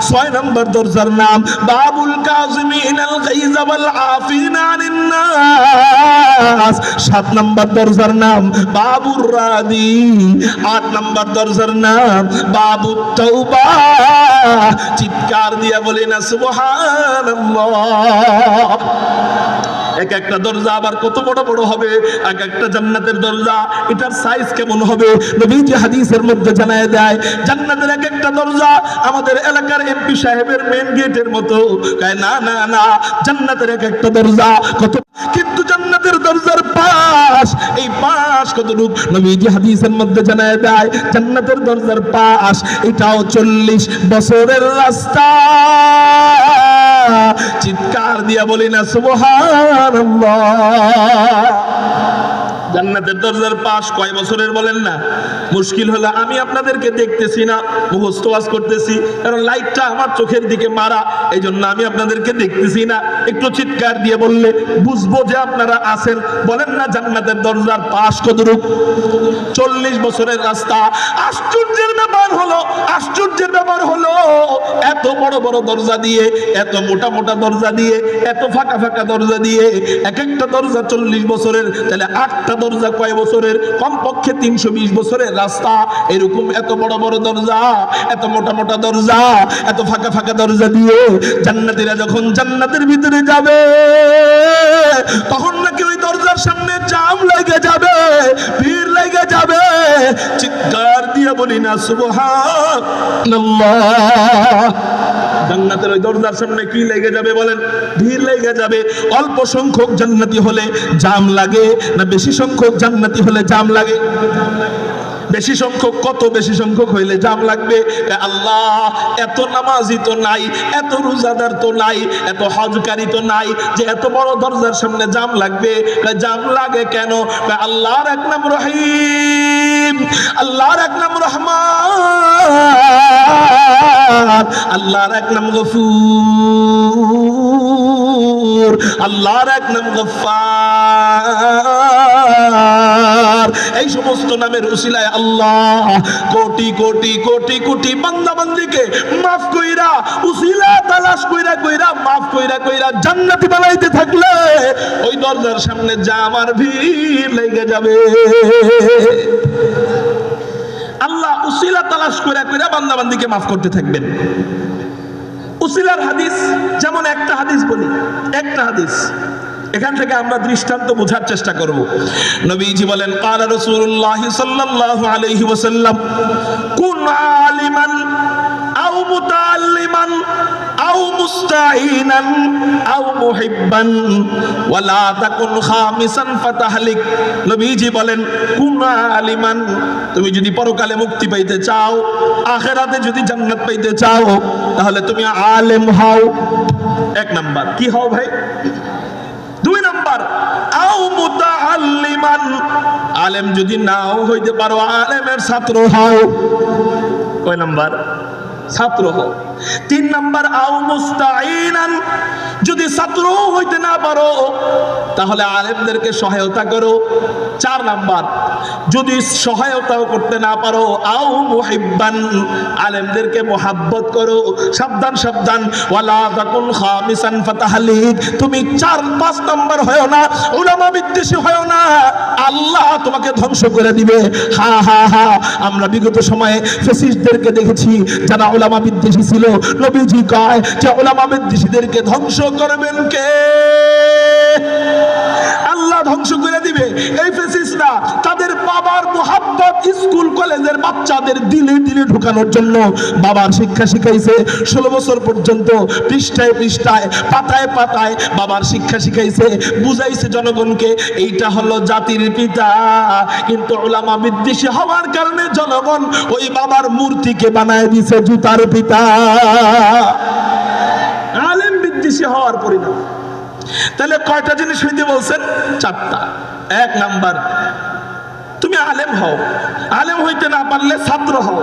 6 নম্বর দরজার নাম বাবুল কাযিমিনাল গাইজ ওয়াল আফিনা আনিন নাস, 7 নম্বর দরজার নাম বাবুর রাদি, 8 নম্বর দরজার নাম বাবুত তাওবা। চিৎকার দিয়া বলি না সুবহানাল্লাহ। এক একটা দরজা আবার কত বড় বড় হবে, এক একটা জান্নাতের দরজা এটার সাইজ কেমন হবে নবীজি হাদিসের মধ্যে জানায় দেয়। জান্নাতের এক একটা দরজা আমাদের এলাকার এমপি সাহেবের মেন গেটের মতো। কয় না না না, জান্নাতের এক একটা দরজা কত, কিন্তু জান্নাতের দরজার পাশ, এই পাশ কতটুক নবীজি হাদিসের মধ্যে জানায় দেয়। জান্নাতের দরজার পাশ এটাও 40 বছরের রাস্তা। চিৎকার দিয়া বলি না সুবহানাল্লাহ। জান্নাতের দরজার পাশ কয় বছরের বলেন না? মুশকিল হলো আমি আপনাদেরকে দেখতেছি না, মুখস্থ ওয়াজ করতেছি, কারণ লাইটটা আমার চোখের দিকে মারা, এই জন্য আমি আপনাদেরকে দেখতেছি না। একটু চিৎকার দিয়ে বললে বুঝবো যে আপনারা আছেন। বলেন না জান্নাতের দরজার পাশ কতটুক? 40 বছরের রাস্তা। আশ্চর্যের ব্যাপার হলো, আশ্চর্যের ব্যাপার হলো, এত বড় বড় দরজা দিয়ে, এত মোটা মোটা দরজা দিয়ে, এত ফাঁকা ফাঁকা দরজা দিয়ে, এক একটা দরজা 40 বছরের, তাহলে 8টা দরজা কয় বছরের? কমপক্ষে 320 বছরের রাস্তা। এরকম এত বড় বড় দরজা, এত মোটা মোটা দরজা, এত ফাঁকা ফাঁকা দরজা দিয়ে জান্নাতীরা যখন জান্নাতের ভিতরে যাবে, তখন নাকি ওই দরজার সামনে জাম লেগে যাবে, ভিড় লেগে যাবে। চিৎকার দিয়ে বলি না সুবহানাল্লাহ। জান্নাতের ওই দরজার সামনে কি লেগে যাবে বলেন? ভিড় লেগে যাবে। অল্প সংখ্যক জান্নাতি হলে জাম লাগে না বেশি সংখ্যক জান্নাতি হলে জাম লাগে? বেশি সংখ্যক। কত বেশি সংখ্যক হইলে জাম লাগবে? আল্লাহ, এত নামাজি তো নাই, এত রোজাদার তো নাই, এত হজকারী তো নাই যে এত বড় দরজার সামনে জাম লাগবে। জাম লাগে কেন? আল্লাহর এক নাম রহিম, আল্লাহর এক নাম রহমান, আল্লাহর এক নাম গফুর, আল্লাহর এক নাম গফফার। এই সমস্ত নামের উসিলায় আল্লাহ কোটি কোটি কোটি কোটি বান্দা বান্দিকে মাফ কইরা, উসিলা তালাশ কইরা কইরা মাফ কইরা কইরা জান্নাতি বানাইতে থাকলে ওই দরজার সামনে জাম আর ভিড় লেগে যাবে। আল্লাহ উসিলা তালাশ কইরা কইরা বান্দা বান্দিকে মাফ করতে থাকবেন। উসিলার হাদিস, যেমন একটা হাদিস বলি, একটা হাদিস এখান থেকে আমরা দৃষ্টান্ত বোঝার চেষ্টা করব। নবীজি বলেন, ক্বালা রাসূলুল্লাহ সাল্লাল্লাহু আলাইহি ওয়াসাল্লাম, কুন আলিমান আও মুতাআল্লিমান আও মুস্তাঈনান আও মুহিব্বান ওয়ালা তাকুন খামিসান ফাতাহলিক। নবীজি বলেন, কুন আলিমান, তুমি যদি পরকালে মুক্তি পাইতে চাও, আখিরাতে যদি জান্নাত পাইতে চাও, তাহলে তুমি আলেম হও। এক নাম্বার কি হও ভাই? 2 নাম্বার আও মুতাআল্লিমান, আলেম যদি নাও হইতে পারো, আলেমের ছাত্র হও। কয় নাম্বার? ছাত্র হও। 3 নাম্বার আও মুস্তাঈনান, যদি ছাত্র হইতে না পারো তাহলে আলেমদেরকে সহায়তা করো। 4 নাম্বার যদি সহায়তাও করতে না পারো, আও মুহিব্বান, আলেমদেরকে মোহাব্বত করো। সাবধান সাবধান, ওয়ালা তাকুন খামিসান ফাতাহলিক, তুমি 4-5 নাম্বার হয়ো না, উলামা বিদ্বেষী হয়ো না, আল্লাহ তোমাকে ধ্বংস করে দিবে। হা হা হা, আমরা বিগত সময়ে ফ্যাসিস্টদেরকে দেখেছি যারা উলামা বিদ্বেষী ছিল। নবীজি কয় যে উলামা বিদ্বেষীদেরকে ধ্বংস করবেন কে? আল্লাহ ধ্বংস করে দিবে। এই ফ্যাসিস্টরা তাদের বাবার মুহাব্বত স্কুল কলেজের বাচ্চাদের দিলে দিলে ঢুকানোর জন্য বাবার শিক্ষা শিখাইছে। 16 বছর পর্যন্ত পৃষ্ঠায় পৃষ্ঠায় পাতায় পাতায় বাবার শিক্ষা শিখাইছে, বুঝাইছে জনগণকে এইটা হলো জাতির পিতা। কিন্তু উলামা বিদ্বেষী হওয়ার কারণে জনগণ ওই বাবার মূর্তিকে বানায় দিছে জুতার পিতা। আলেম বিদ্বেষী হওয়ার পরিণাম। তাহলে কয়টা জিনিস হইতে বলছেন? 4টা। 1 নাম্বার, তুমি আলেম হও, আলেম হইতে না পারলে ছাত্র হও।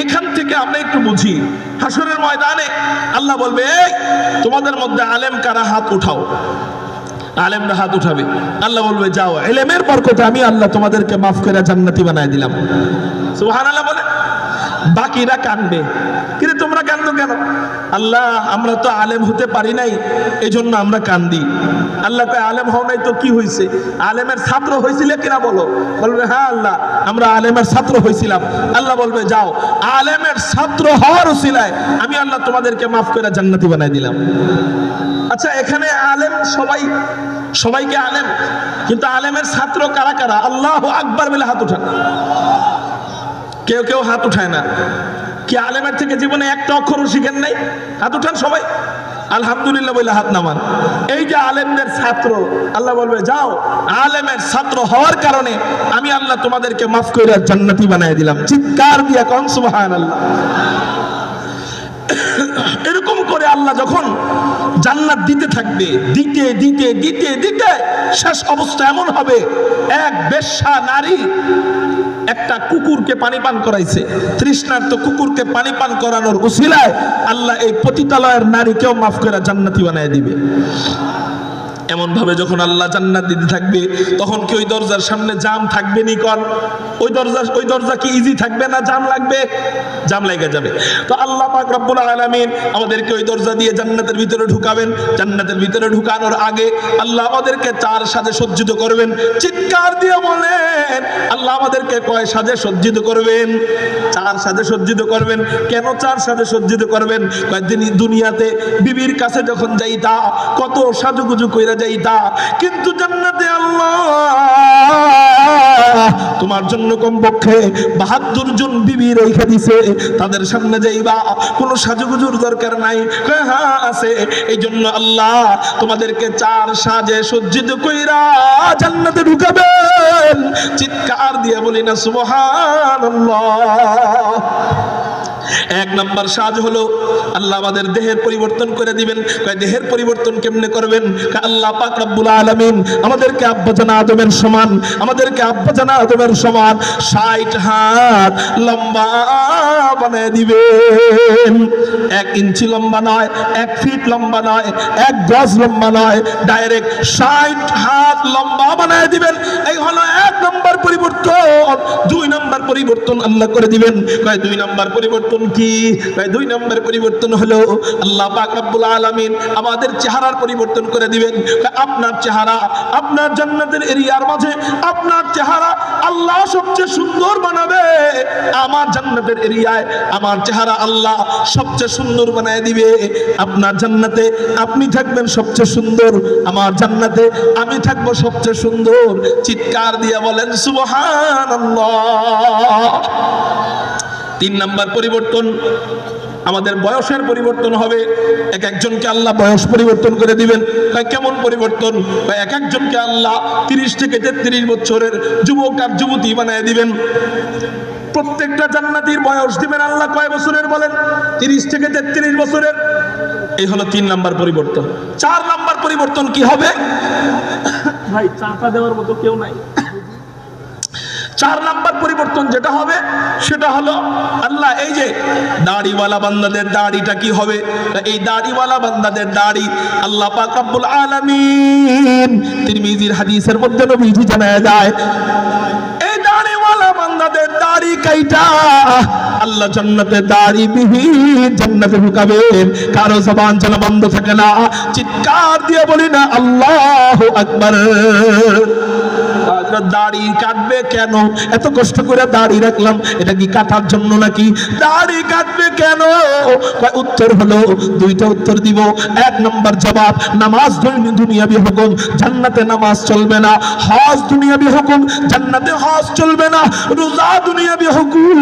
এখান থেকে আমরা একটু বুঝি, হাসরের ময়দানে আল্লাহ বলবে, এই তোমাদের মধ্যে আলেম কারা, হাত উঠাও। আলেমরা হাত উঠাবে, আল্লাহ বলবে, যাও, ইলমের বরকতে আমি আল্লাহ তোমাদেরকে মাফ করে জান্নাতি বানায় দিলাম। সুবহানাল্লাহ বলে। বাকিরা কাঁদবে, কিন্তু তোমরা কান্দো কেন? আল্লাহ, আমরা তো আলেম হতে পারি নাই, এই জন্য আমরা কান্দি। আল্লাহ কয়, আলেম হও নাই তো কি হয়েছে? আলেমের ছাত্র হয়েছিলে কিনা বলো? বলবে, হ্যাঁ আল্লাহ, আমরা আলেমের ছাত্র হয়েছিলাম। আল্লাহ বলবে, যাও, আলেমের ছাত্র হওয়ার উসিলায় আমি আল্লাহ তোমাদেরকে মাফ করে জান্নাতি বানাই দিলাম। আচ্ছা, এখানে আলেম সবাইকে আলেম, কিন্তু আলেমের ছাত্র কারা কারা? আল্লাহু আকবার বলে হাত উঠান। কেউ কেউ হাত উঠায় না। কি আলেমের থেকে জীবনে একটা অক্ষরও শিখেন নাই? হাত উঠান সবাই, আলহামদুলিল্লাহ বলে হাত নামান। এই যে আলেমদের ছাত্র, আল্লাহ বলবে, যাও, আলেমের ছাত্র হওয়ার কারণে আমি আল্লাহ তোমাদেরকে মাফ করে জান্নাতি বানায় দিলাম। চিৎকার দিয়া কোন সুবহানাল্লাহ। এরকম করে আল্লাহ যখন জান্নাত দিতে থাকবে, দিতে দিতে দিতে দিতে শেষ অবস্থা এমন হবে, এক বেশ্যা নারী একটা কুকুরকে পানি পান করাইছে। তৃষ্ণার্ত কুকুরকে পানি পান করানোর উসিলায় আল্লাহ এই পতিতালয়ের নারীকেও মাফ করে জান্নাতি বানায় দিবে। এমন ভাবে যখন আল্লাহ জান্নাত দিতে থাকবে তখন কি ওই দরজার সামনে জাম থাকবে নি? কোন ওই দরজা কি ইজি থাকবে না জাম লাগবে? জাম লেগে যাবে। তো আল্লাহ পাক রব্বুল আলামিন আমাদেরকে ওই দরজা দিয়ে জান্নাতের ভিতরে ঢুকাবেন। জান্নাতের ভিতরে ঢুকানোর আগে আল্লাহ আমাদেরকে 4 সাজে সজ্জিত করবেন। চিৎকার দিয়ে বলেন, আল্লাহ আমাদেরকে কয় সাজে সজ্জিত করবেন? 4 সাজে সজ্জিত করবেন। কেন 4 সাজে সজ্জিত করবেন? কয়েকদিন দুনিয়াতে বিবির কাছে যখন যাইতা কত সাজুগুজু কইরা যাইতা, কিন্তু জান্নাতে আল্লাহ তোমার জন্য কমপক্ষে 72 জন বিবি রেখে দিছে। তাদের সামনে যাইবা, কোনো সাজুগুজুর দরকার নাই। হ্যাঁ আছে। এই জন্য আল্লাহ তোমাদেরকে 4 সাজে সজ্জিত কইরা জান্নাতে ঢুকাবেন। চিৎকার দিয়ে বলি না সুবহানাল্লাহ। 1 নাম্বার সাজ হলো আল্লাহ আমাদের দেহের পরিবর্তন করে দিবেন। দেহের পরিবর্তন কেমনে করবেন? আল্লাহ পাক রব্বুল আলামিন আমাদেরকে আব্বাজান আদমের সমান, আমাদেরকে আব্বাজান আদমের সমান 60 হাত লম্বা বানায় দিবেন। 1 ইঞ্চি লম্বা নয়, 1 ফিট লম্বা নয়, 1 গজ লম্বা নয়, ডাইরেক্ট 60 হাত লম্বা বানায় দিবেন। এই হলো 1 নাম্বার পরিবর্তন। 2 নাম্বার পরিবর্তন আল্লাহ করে দিবেন। 2 নাম্বার পরিবর্তন কি? 2 নাম্বার পরিবর্তন হলো আল্লাহ পাক রব্বুল আলামিন আমাদের চেহারার পরিবর্তন করে দিবেন। আপনার চেহারা, আপনার জান্নাতের এরিয়ার মাঝে আপনার চেহারা আল্লাহ সবচেয়ে সুন্দর বানাবে। আমার জান্নাতের এরিয়ায় আমার চেহারা আল্লাহ সবচেয়ে সুন্দর বানায় দিবে। আপনার জান্নাতে আপনি থাকবেন সবচেয়ে সুন্দর, আমার জান্নাতে আমি থাকবো সবচেয়ে সুন্দর। চিৎকার দিয়ে বলেন সুবহানাল্লাহ। 3 নাম্বার পরিবর্তন আমাদের বয়সের পরিবর্তন হবে। এক একজনকে আল্লাহ বয়স পরিবর্তন করে দিবেন। কেমন পরিবর্তন? এক একজনকে আল্লাহ 30 থেকে 33 বছরের যুবক আর যুবতী বানায় দিবেন। প্রত্যেকটা জান্নাতীর বয়স দিবেন আল্লাহ কয় বছরের বলেন? 30 থেকে 33 বছরের। এই হলো 3 নাম্বার পরিবর্তন। 4 নাম্বার পরিবর্তন কি হবে? ভাই চাটা দেওয়ার মতো কেউ নাই। 4 নাম্বার পরিবর্তন যেটা হবে সেটা হলো আল্লাহ এই যে দাড়িওয়ালা বান্দাদের দাড়িটা কি হবে? এই দাড়িওয়ালা বান্দাদের দাড়ি আল্লাহ পাক রব্বুল আলামিন তিরমিজির হাদিসের মধ্যে নবীজি জানায় যায়, এই দাড়িওয়ালা বান্দাদের দাড়ি কাইটা আল্লাহ জান্নাতে দাড়ি বিহীন জান্নাতে ঢুকাবেন। কারো জবান যেন বন্ধ থাকে না। চিৎকার দিয়ে বলি না আল্লাহু আকবার। দাড়ি কাটবে কেন? এত কষ্ট করে দাড়ি রাখলাম, এটা কি কাটার জন্য নাকি? দাড়ি কাটবে কেন? উত্তর হলো 2টা উত্তর দিব। 1 নম্বর জবাব, নামাজ দুনিয়াবি হুকুম, জান্নাতে নামাজ চলবে না। হজ দুনিয়াবি হুকুম, জান্নাতে হজ চলবে না। রোজা দুনিয়াবি হুকুম,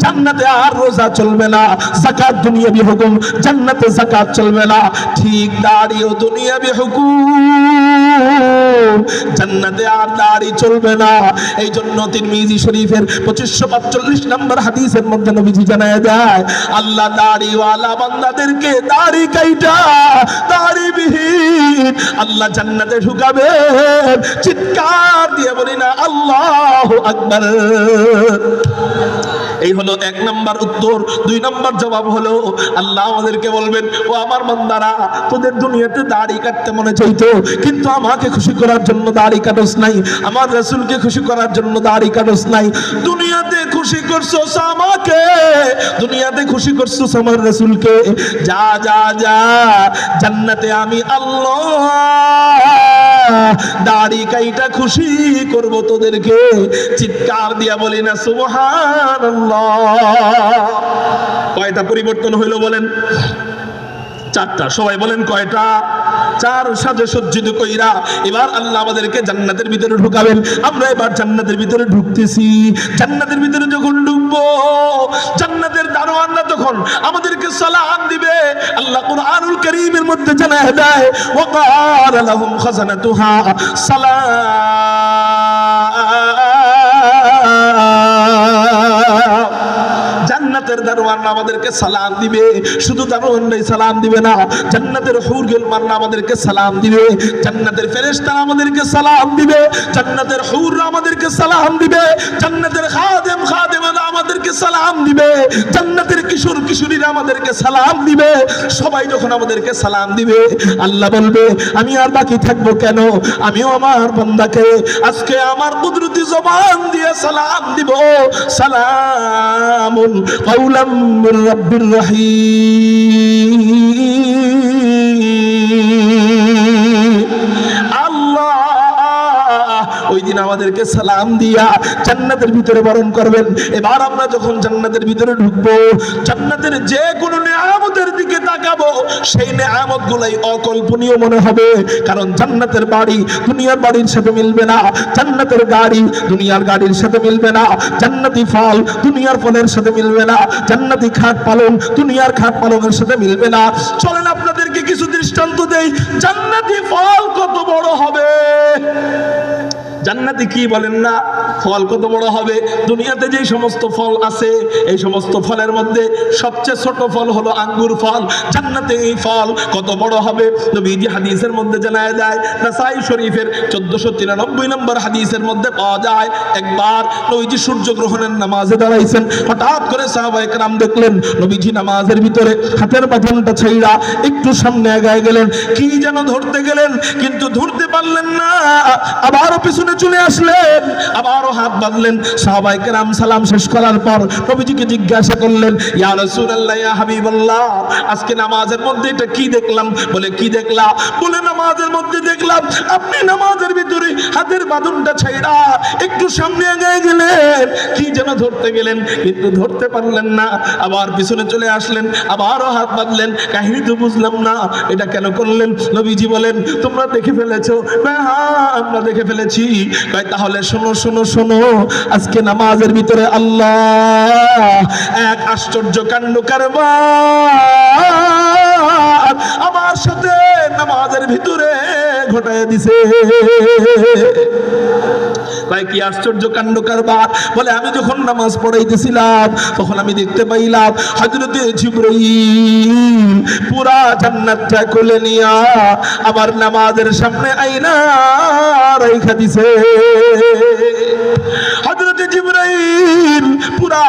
জান্নাতে আর রোজা চলবে না। যাকাত দুনিয়াবি হুকুম, জান্নাতে যাকাত চলবে না। ঠিক দাড়িও দুনিয়াবি হুকুম, জান্নাতে আর দাড়ি চলবে না। এই জন্য তিরমিজি শরীফের 2545 নম্বর হাদিসের মধ্যে নবীজি জানায় দেয়, আল্লাহ দাড়িওয়ালা বান্দাদেরকে দাড়ি কাইটা দাড়ি বিহীন আল্লাহ জান্নাতে ঢুকাবেন। চিৎকার দিয়ে বলি না আল্লাহু আকবার। এই হলো 1 নাম্বার উত্তর। 2 নাম্বার জবাব হলো আল্লাহ আমাদেরকে বলবেন, ও আমার বান্দারা, তোদের দুনিয়াতে দাড়ি কাটতে মনে চাইতো, কিন্তু আমাকে খুশি করার জন্য দাড়ি কাটস নাই, আমার রাসূলকে খুশি করার জন্য দাড়ি কাটস নাই। দুনিয়াতে খুশি করছস আমাকে, দুনিয়াতে খুশি করছস আমার রাসূলকে। যা যা যা, জান্নাতে আমি আল্লাহ দাড়ি কাইটা খুশি করব তোদেরকে। চিৎকার দিয়া বলি না সুবহানাল্লাহ। কয়টা পরিবর্তন হইল বলেন? 4টা। সবাই বলেন কয়টা? 4 সাজে সজ্জিত কইরা এবার আল্লাহ আমাদেরকে জান্নাতের ভিতরে ঢুকাবেন। আমরা এবার জান্নাতের ভিতরে ঢুকতেছি। জান্নাতের ভিতরে যখন ঢুকবো, জান্নাতের দারোয়ানরা তখন আমাদেরকে সালাম দিবে। আল্লাহ কুরআনুল কারীমের মধ্যে জানায় দেয়, ওয়া ক্বালা লাহুম খাযানাতুহা সালাম। জান্নাতের দারোয়ান আমাদেরকে সালাম দিবে। শুধু দারোয়ানরাই সালাম দিবে না, জান্নাতের হুরগুল মান্না আমাদেরকে সালাম দিবে, জান্নাতের ফেরেশতারা আমাদেরকে সালাম দিবে, জান্নাতের হুররা আমাদেরকে সালাম দিবে, জান্নাতের খাদেমানা আমাদেরকে সালাম দিবে, জান্নাতের কিশোর কিশোরীরা আমাদেরকে সালাম দিবে। সবাই যখন আমাদেরকে সালাম দিবে, আল্লাহ বলবে আমি আর বাকি থাকবো কেন, আমিও আমার বান্দাকে আজকে আমার কুদরতি জবান দিয়ে সালাম দিব, সালামুন কাওলাম মির রাব্বির রহিম। আল্লাহ ওই দিন আমাদেরকে সালাম দিয়া জান্নাতের ভিতরে বরণ করবেন। এবার আমরা যখন জান্নাতের ভিতরে ঢুকবো, জান্নাতের যে কোনো নেয়ামতের দিকে তাকাবো, সেই নেয়ামত গুলাই অকল্পনীয় মনে হবে। কারণ জান্নাতের বাড়ি দুনিয়ার বাড়ির সাথে মিলবে না, জান্নাতের গাড়ি দুনিয়ার গাড়ির সাথে মিলবে না, জান্নাতি ফল দুনিয়ার ফলের সাথে মিলবে না, জান্নাতি খাট পালন দুনিয়ার খাট পালনের সাথে মিলবে না। চলেন আপনাদেরকে কিছু দৃষ্টান্ত দেই, জান্নাতি ফল কত বড় হবে। জান্নাতি কি বলেন না, ফল কত বড় হবে। দুনিয়াতে যেই সমস্ত ফল আছে, এই সমস্ত ফলের মধ্যে সবচেয়ে ছোট ফল হলো আঙ্গুর ফল। জান্নাতে এই ফল কত বড় হবে, নবীজি হাদিসের মধ্যে জানায় যায়। নাসাই শরীফের 1493 নম্বর হাদিসের মধ্যে পাওয়া যায়, একবার নবীজি সূর্যগ্রহণের নামাজে দাঁড়াইছেন। হঠাৎ করে সাহাবায়ে কেরাম দেখলেন নবীজি নামাজের ভিতরে হাতের বাঁধনটা ছাইড়া একটু সামনে এগিয়ে গেলেন, কি যেন ধরতে গেলেন কিন্তু ধরতে পারলেন না। আবারও পিছনে চলে আসলেন, আবারও হাত বাঁধলেন। সাহাবায়ে কেরাম সালাম শেষ করার পর নবীজিকে জিজ্ঞাসা করলেন, ইয়া রাসূলুল্লাহ, ইয়া হাবিবাল্লাহ, আজকে নামাজের মধ্যে এটা কি দেখলাম? বলে কি দেখলা? বলে নামাজের মধ্যে দেখলাম আপনি নামাজের ভিতরে হাতের বাঁধনটা ছাইড়া একটু সামনে এগিয়ে গেলেন, কি যেন ধরতে গেলেন কিন্তু ধরতে পারলেন না। আবার পিছনে চলে আসলেন, আবারও হাত বাঁধলেন, কাহিনী তো বুঝলাম না, এটা কেন করলেন? নবীজি বলেন, তোমরা দেখে ফেলেছো? হ্যাঁ, আমরা দেখে ফেলেছি। কয় তাহলে শোনো শোনো শোনো, আজকে নামাজের ভিতরে আল্লাহ এক আশ্চর্য কাণ্ড কারবার আমার সাথে নামাজের ভিতরে ঘটায় দিছে। কয় কি আশ্চর্য কাণ্ড কারবার? বলে আমি যখন নামাজ পড়াইতেছিলাম তখন আমি দেখতে পাইলাম হযরতে জিবরাইল পুরা জান্নাতটা কোলে নিয়া আবার নামাজের সামনে আইনা রাইখা দিছে। হযরতে জিবরাইল পুরা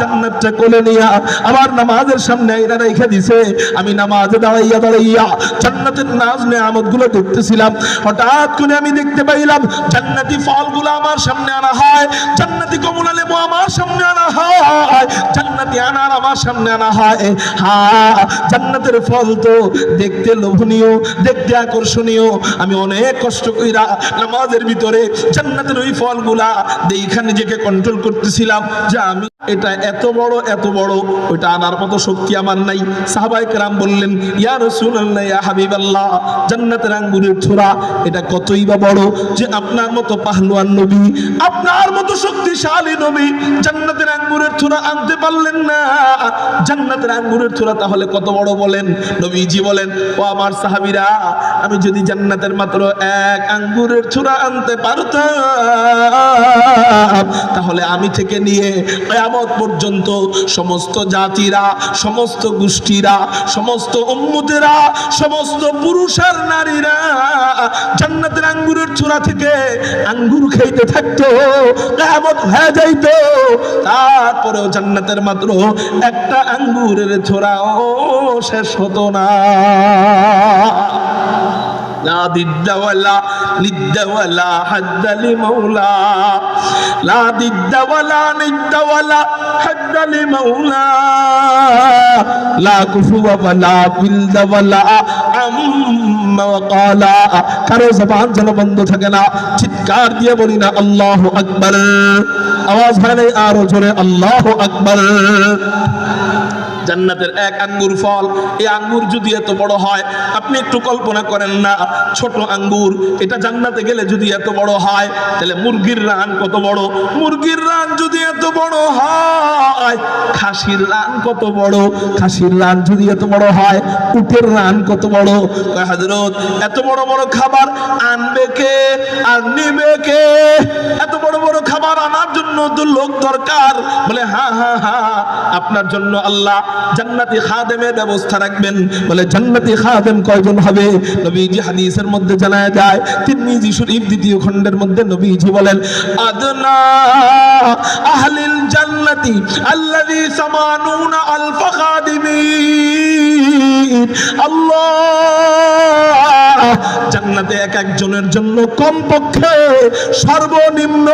জান্নাতটা কোলে নিয়া আবার নামাজের সামনে আইনা রাইখা দিছে। আমি নামাজে দাঁড়াইয়া দাঁড়াইয়া জান্নাতের নাজ নেয়ামতগুলো দেখতেছিলাম। হঠাৎ করে আমি দেখতে পাইলাম জান্নাতি ফলগুলো আমার সামনে আনা হয়, জান্নাতি কমলা লেবু আমার সামনে আনা হয়, জান্নাতি আনার আমার সামনে আনা হয়। হ্যাঁ, জান্নাতের ফল তো দেখতে লোভনীয়, দেখতে আকর্ষণীয়। আমি অনেক কষ্ট কইরা নামাজের ভিতরে জান্নাতের ওই ফলগুলা দেইখা নিজেকে কন্ট্রোল করতেছিলাম যে আমি এটা এত বড় এত বড়, ওইটা আনার মতো শক্তি আমার নাই। সাহাবায়ে কেরাম বললেন, ইয়া রাসূলুল্লাহ, ইয়া হাবিবাল্লাহ, জান্নাতের আঙ্গুরের ছোরা এটা কতই বা বড় যে আপনার মতো পাহলওয়ান নবী, আপনার মতো শক্তিশালী নবী জান্নাতের আঙ্গুরের ছোরা আনতে পারলেন না। জান্নাতের আঙ্গুরের ছোরা তাহলে কত বড় বলেন? নবীজি বলেন, ও আমার সাহাবীরা, আমি যদি জান্নাতের মাত্র এক আঙ্গুরের ছোরা আনতে পারতাম তাহলে আমি থেকে নিয়ে কিয়ামত পর্যন্ত সমস্ত জাতিরা, সমস্ত গোষ্ঠীরা, সমস্ত উম্মতেরা, সমস্ত পুরুষ আর নারীরা জান্নাতের আঙ্গুরের ছোরা থেকে আঙ্গুর খাইতে থাকতো, কিয়ামত হয়ে যাইতো, তারপরেও জান্নাতের মাত্র একটা আঙ্গুরের ছোরাও শেষ হতো না। لا ضد ولا ند ولا حد لمولى، لا ضد ولا ند ولا حد لمولى، لا كفو ولا بلد ولا عم وقالا। কারো জবান যেন বন্ধ থাকে না, চিৎকার দিয়ে বলি না আল্লাহু আকবার। আওয়াজ হয় নাই আরো জোরে আল্লাহু আকবার। জান্নাতের এক আঙ্গুর ফল, এই আঙ্গুর যদি এত বড় হয়, আপনি একটু কল্পনা করেন না, ছোট আঙ্গুর এটা জান্নাতে গেলে যদি এত বড় হয়, তাহলে মুরগির রান কত বড়, মুরগির রান যদি এত বড় হয়, খাসির রান কত বড়, খাসির রান যদি এত বড় হয়, উটের রান কত বড়। হযরত এত বড় বড় খাবার আনবে কে আর নিবে কে? এত বড় বড় খাবার আনার জন্য তো লোক দরকার। বলে হ্যাঁ হ্যাঁ হ্যাঁ, আপনার জন্য আল্লাহ জান্নাতি খাদেমের ব্যবস্থা রাখবেন। বলে জান্নাতি খাদেম কয়জন হবে? নবীজি হাদিসের মধ্যে জানায় যায়, তিরমিজি শরীফ 2য় খণ্ডের মধ্যে নবীজি বলেন, আদনা আহলিল জান্নাতি আল্লাযী সামানুনা আলফ খাদিমিন। আল্লাহ জান্নাতে এক একজনের জন্য কমপক্ষে সর্বনিম্ন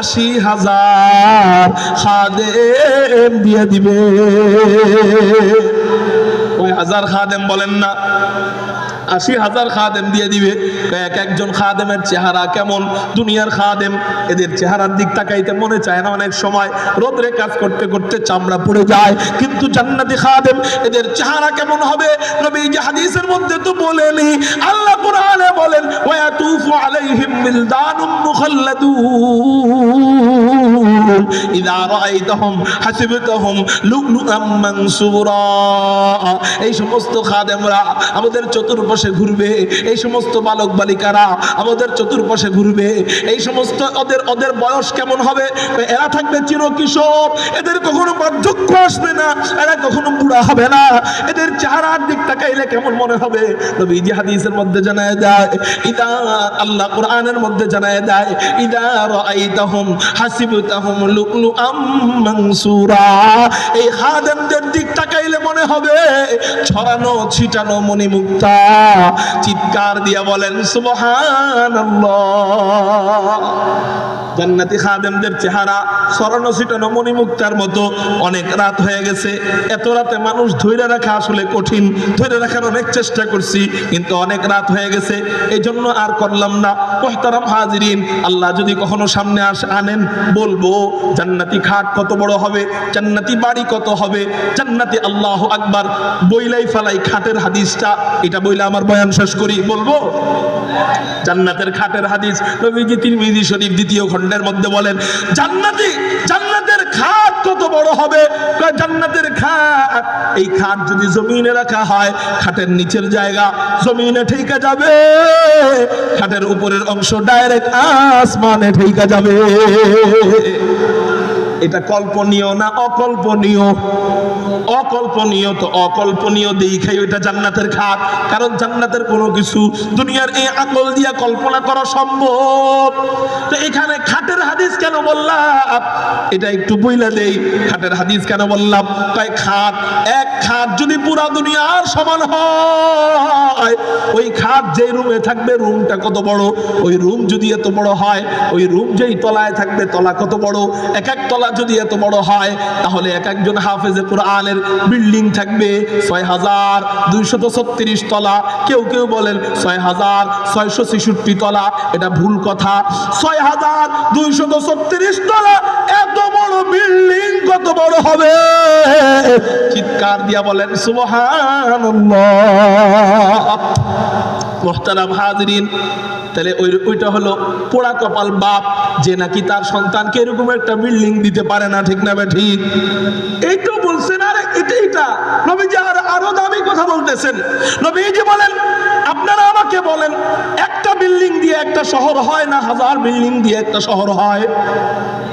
80,000 খাদেম দিয়ে দিবে। ওই 1000 খাদেম বলেন না, 80,000 খাদেম দিয়ে দিবে। এক একজন খাদেমের চেহারা কেমন? দুনিয়ার খাদেম এদের চেহারার দিক তাকাইতে মনে চায় না, অনেক সময় রোদরে কাজ করতে করতে চামড়া পুড়ে যায়। কিন্তু জান্নাতি খাদেম এদের চেহারা কেমন হবে? নবীজি হাদিসের মধ্যে তো বলেনি, আল্লাহ কোরআনে বলেন, ওয়াতুফু আলাইহিম বিলদানুম মুখাল্লাদুন ইযা রাআইতাহুম হাসিবতাহুম লুলুআম মানসুরা। এই সমস্ত খাদেমরা আমাদের চতুর্পাশে ঘুরবে, এই সমস্ত বালক বালিকারা আমাদের চতুর্পাশে ঘুরবে। এই সমস্ত ওদের বয়স কেমন হবে? এরা থাকবে চিরকিশোর, এদের কখনো বার্ধক্য আসবে না, এরা কখনো বুড়া হবে না। এদের চেহারার দিক তাকাইলে কেমন মনে হবে? নবীজি হাদিসের মধ্যে জানায় দেয়, ইদা আল্লাহ কোরআনের মধ্যে জানায় দেয়, ইদা রাআইতাহুম হাসিবতাহুম লুলুআম মানসুরা। এই খাদেমদের দিক তাকাইলে মনে হবে ছড়ানো ছিটানো মণিমুক্তা। চিৎকার দিয়া বলেন সুবহানাল্লাহ। জান্নাতি খাদেমদের চেহারা ছড়ানো ছিটানো মণিমুক্তার মতো। অনেক রাত হয়ে গেছে, এত রাতে মানুষ ধৈর্য রাখা আসলে কঠিন, ধৈর্য রাখার অনেক চেষ্টা করছি, কিন্তু অনেক রাত হয়ে গেছে, এই জন্য আর করলাম না। মুহতারাম হাজিরিন, আল্লাহ যদি কখনো সামনে আনেন, বলবো জান্নাতি খাট কত বড় হবে, জান্নাতি বাড়ি কত হবে, জান্নাতি আল্লাহু আকবার বইলাই ফালাই খাটের হাদিসটা, এটা বইলে আমার বয়ান শেষ করি। বলবো জান্নাতের খাটের হাদিস নবীজি তিরমিজি শরীফ 2য় খণ্ডের মধ্যে বলেন, জান্নাতের খাট কত বড় হবে? জান্নাতের খাট, এই খাট যদি জমিনে রাখা হয়, খাটের নিচের জায়গা জমিনে ঠেকা যাবে, খাটের উপরের অংশ ডাইরেক্ট আসমানে ঠেকা যাবে। এটা কল্পনীয় না অকল্পনীয়? অকল্পনীয়। তো অকল্পনীয় দেখাই ওইটা জান্নাতের খাট, কারণ জান্নাতের কোনো কিছু দুনিয়ার এই আকল দিয়া কল্পনা করা সম্ভব। তো এখানে খাটের হাদিস কেন বললাম, এটা একটু বইলা দেই। খাটের হাদিস কেন বললাম? তাই খাট, এক খাট যদি পুরা দুনিয়ার সমান হয়, ওই খাট যেই রুমে থাকবে রুমটা কত বড়? ওই রুম যদি এত বড় হয়, ওই রুম যেই তলায় থাকবে তলা কত বড়? এক এক তলা যদি এত বড় হয়, তাহলে এক একজন হাফেজে কোরআনের বিল্ডিং থাকবে 6,236 তলা, কেউ কেউ বলেন 6,666 তলা। এটা ভুল কথা। 6,236 তলা এত বড় বিল্ডিং কত বড় হবে? চিৎকার দিয়া বলেন সুবহানাল্লাহ। মুহতারাম হাজিরিন, তাহলে ওইটা হলো পোড়া কপাল বাপ, যে নাকি তার সন্তানকে এরকম একটা বিল্ডিং দিতে পারে না। ঠিক না বে ঠিক? এই তো বলছেন। আরে এটা নবীজি আরো দামি কথা বলতেছেন। নবীজি বলেন, আপনারা আমাকে বলেন, একটা বিল্ডিং দিয়ে একটা শহর হয় না 1000 বিল্ডিং দিয়ে একটা শহর হয়?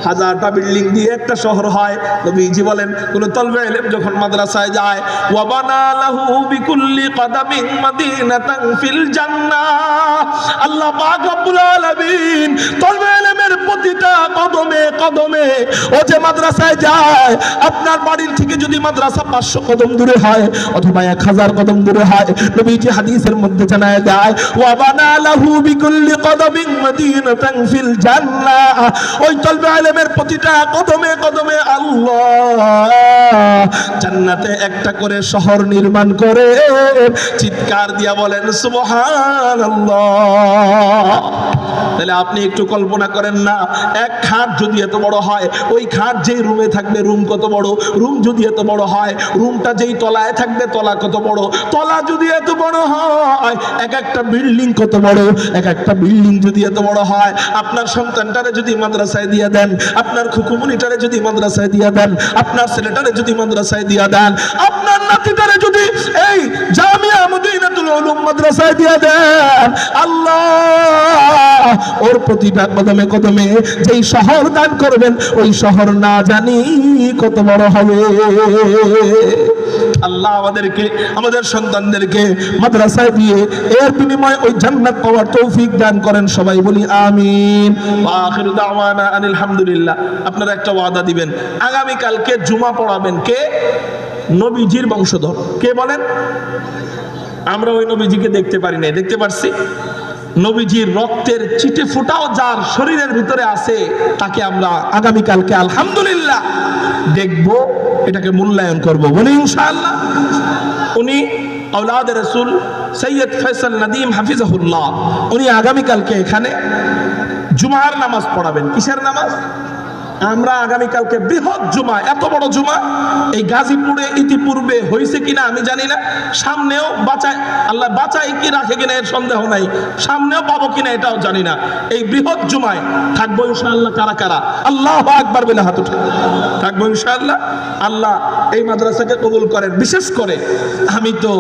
1000টা বিল্ডিং দিয়ে একটা শহর হয়। নবীজি বলেন, কোন তলবে ইলম যখন মাদ্রাসায় যায়, ওয়া বানা লাহু বিকুল্লি কদামিন মাদিনাতান ফিল জান্নাহ। আল্লাহ পাক রব্বুল আলামিন তলবে ইলমের প্রতিটা কদমে কদমে, ও যে মাদ্রাসায় যায়, আপনার বাড়ির থেকে যদি মাদ্রাসা 500 কদম দূরে হয় অথবা 1000 কদম দূরে হয়, নবীজি হাদিসের মধ্যে মধ্যে জানায় দেয় ওয়া বানা লাহু বিকুল্লি কদমিন মাদিনাতান ফিল জান্নাহ। ওই তলবে আলেমের প্রতিটা কদমে কদমে আল্লাহ জান্নাতে একটা করে শহর নির্মাণ করে। চিৎকার দিয়া বলেন সুবহানাল্লাহ। তাহলে আপনি একটু কল্পনা করেন না, এক খাট যদি এত বড় হয়, ওই খাট যেই রুমে থাকবে রুম কত বড়, রুম যদি এত বড় হয়, রুমটা যেই তলায় থাকবে তলা কত বড়, তলা যদি এত বড় হয়, এক একটা বিল্ডিং কত বড়, এক একটা বিল্ডিং যদি এত বড় হয়, আপনার সন্তানটারে যদি মাদ্রাসায় দিয়ে দেন, আপনার খুকুমনিটারে যদি মাদ্রাসায় দিয়ে দেন, আপনার ছেলেটারে যদি মাদ্রাসায় দিয়ে দেন, আপনার নাতিটারে যদি এই জামিয়া মদিনাতুল উলুম মাদ্রাসায় দিয়ে দেন, আল্লাহ ওর প্রতিটা কদমে কদমে যেই শহর দান করবেন ওই শহর না জানি কত বড় হবে। আল্লাহ আমাদেরকে আমাদের সন্তানদেরকে মাদ্রাসায় দিয়ে এর বিনিময়ে ওই জান্নাত পাওয়ার তৌফিক দান করেন। সবাই বলি আমিন। ওয়া আখিরু দাওয়ানা আনিল হামদুলিল্লাহ। আপনারা একটা ওয়াদা দিবেন, আগামী কালকে জুমা পড়াবেন কে? নবীজির বংশধর। কে বলেন? আমরা ওই নবীজিকে দেখতে পারি নাই, দেখতে পারছি? নবীজির রক্তের চিটে ফোঁটাও যার শরীরের ভিতরে আছে তাকে আমরা আগামীকালকে আলহামদুলিল্লাহ দেখব, এটাকে মূল্যায়ন করব, বলি ইনশাআল্লাহ। উনি আওলাদে রাসূল সৈয়দ ফয়সাল নাদিম হাফিজাহুল্লাহ, উনি আগামীকালকে এখানে জুমার নামাজ পড়াবেন। কিসের নামাজ? আমরা আগামীকালকে বৃহৎ জুমা, এত বড় জুমা এই গাজীপুরে ইতিপূর্বে হয়েছে কিনা আমি জানি না, সামনেও বাঁচায় আল্লাহ বাঁচাই কি রাখে কিনা এর সন্দেহ নাই, সামনেও পাবো কিনা এটাও জানি না। এই বৃহৎ জুমায় থাকবো ইনশাআল্লাহ। কারা কারা আল্লাহু আকবার বলে হাত উঠে থাকবো ইনশাআল্লাহ। আল্লাহ এই মাদ্রাসাকে কবুল করেন। বিশেষ করে আমি তো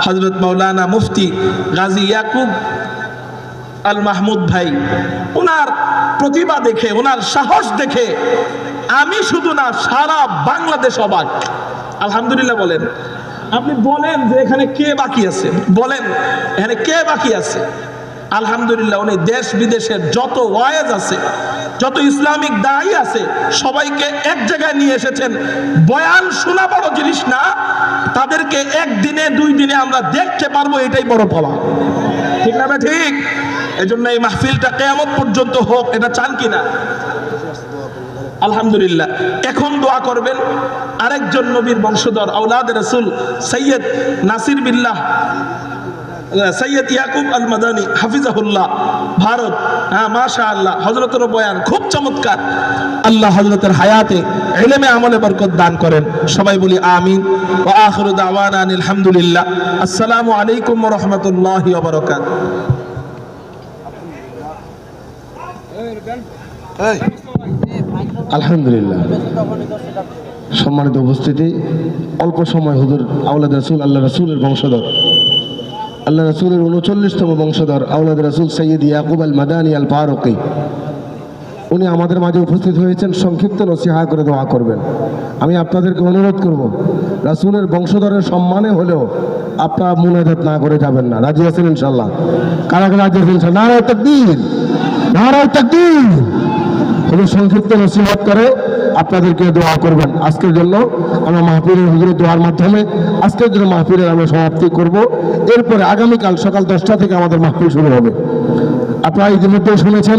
হযরত মাওলানা মুফতি গাজী ইয়াকুব আল মাহমুদ ভাই, ওনার প্রতিভা দেখে, ওনার সাহস দেখে আমি শুধু না সারা বাংলাদেশ অবাক। আলহামদুলিল্লাহ বলেন। আপনি বলেন যে এখানে কে বাকি আছে, বলেন এখানে কে বাকি আছে? আলহামদুলিল্লাহ উনি দেশ বিদেশের যত ওয়াইজ আছে, যত ইসলামিক দায়ী আছে সবাইকে এক জায়গায় নিয়ে এসেছেন। বয়ান শোনা বড় জিনিস না, তাদেরকে একদিনে দুই দিনে আমরা দেখতে পারবো, এটাই বড় পাওয়া। ঠিক না? ঠিক। এজন্য এই মাহফিলটা কিয়ামত পর্যন্ত হোক, এটা চান কিনা? আলহামদুলিল্লাহ। এখন দোয়া করবেন আরেকজন নবীর বংশধর আওলাদ রাসূল সৈয়দ নাসির বিল্লাহ সৈয়দ ইয়াকুব আল মাদানী হাফিজাহুল্লাহ, ভারত। হ্যাঁ মাশাআল্লাহ, হযরতের বয়ান খুব চমৎকার। আল্লাহ হযরতের হায়াতে ইলমে আমলে বরকত দান করেন। সবাই বলি আমিন। ওয়া আখিরু দাওয়ানা আনিল হামদুলিল্লাহ। আসসালামু আলাইকুম ওয়া রাহমাতুল্লাহি ওয়া বারাকাতুহু। আলহামদুলিল্লাহ। সম্মানিত উপস্থিতি, অল্প সময় হুজুর আওলাদ রাসূল আল্লাহ রাসূলের বংশধর, আল্লাহ রাসূলের 39তম বংশধর আওলাদ রাসূল সৈয়দ ইয়াকুব আল মাদানী আল ফারুকী, উনি আমাদের মাঝে উপস্থিত হয়েছেন। সংক্ষিপ্ত নসিহা করে দোয়া করবেন। আমি আপনাদেরকে অনুরোধ করব, রাসূলের বংশধরের সম্মানে হলেও আপনারা মুনাজাত না করে যাবেন না। রাজি আছেন ইনশাআল্লাহ? কারা কারা রাজি আছেন ইনশাআল্লাহ? নারায়ে তাকবীর, নারায়ে তাকবীর। হুজুর সংক্ষিপ্ত নসিহত করে আপনাদেরকে দোয়া করবেন। আজকের জন্য আমরা মাহফিলের হুজুরের দোয়ার মাধ্যমে আজকের জন্য মাহফিলের আমরা সমাপ্তি করব। এরপরে আগামীকাল সকাল 10টা থেকে আমাদের মাহফিল শুরু হবে। আপনারা ইতিমধ্যে শুনেছেন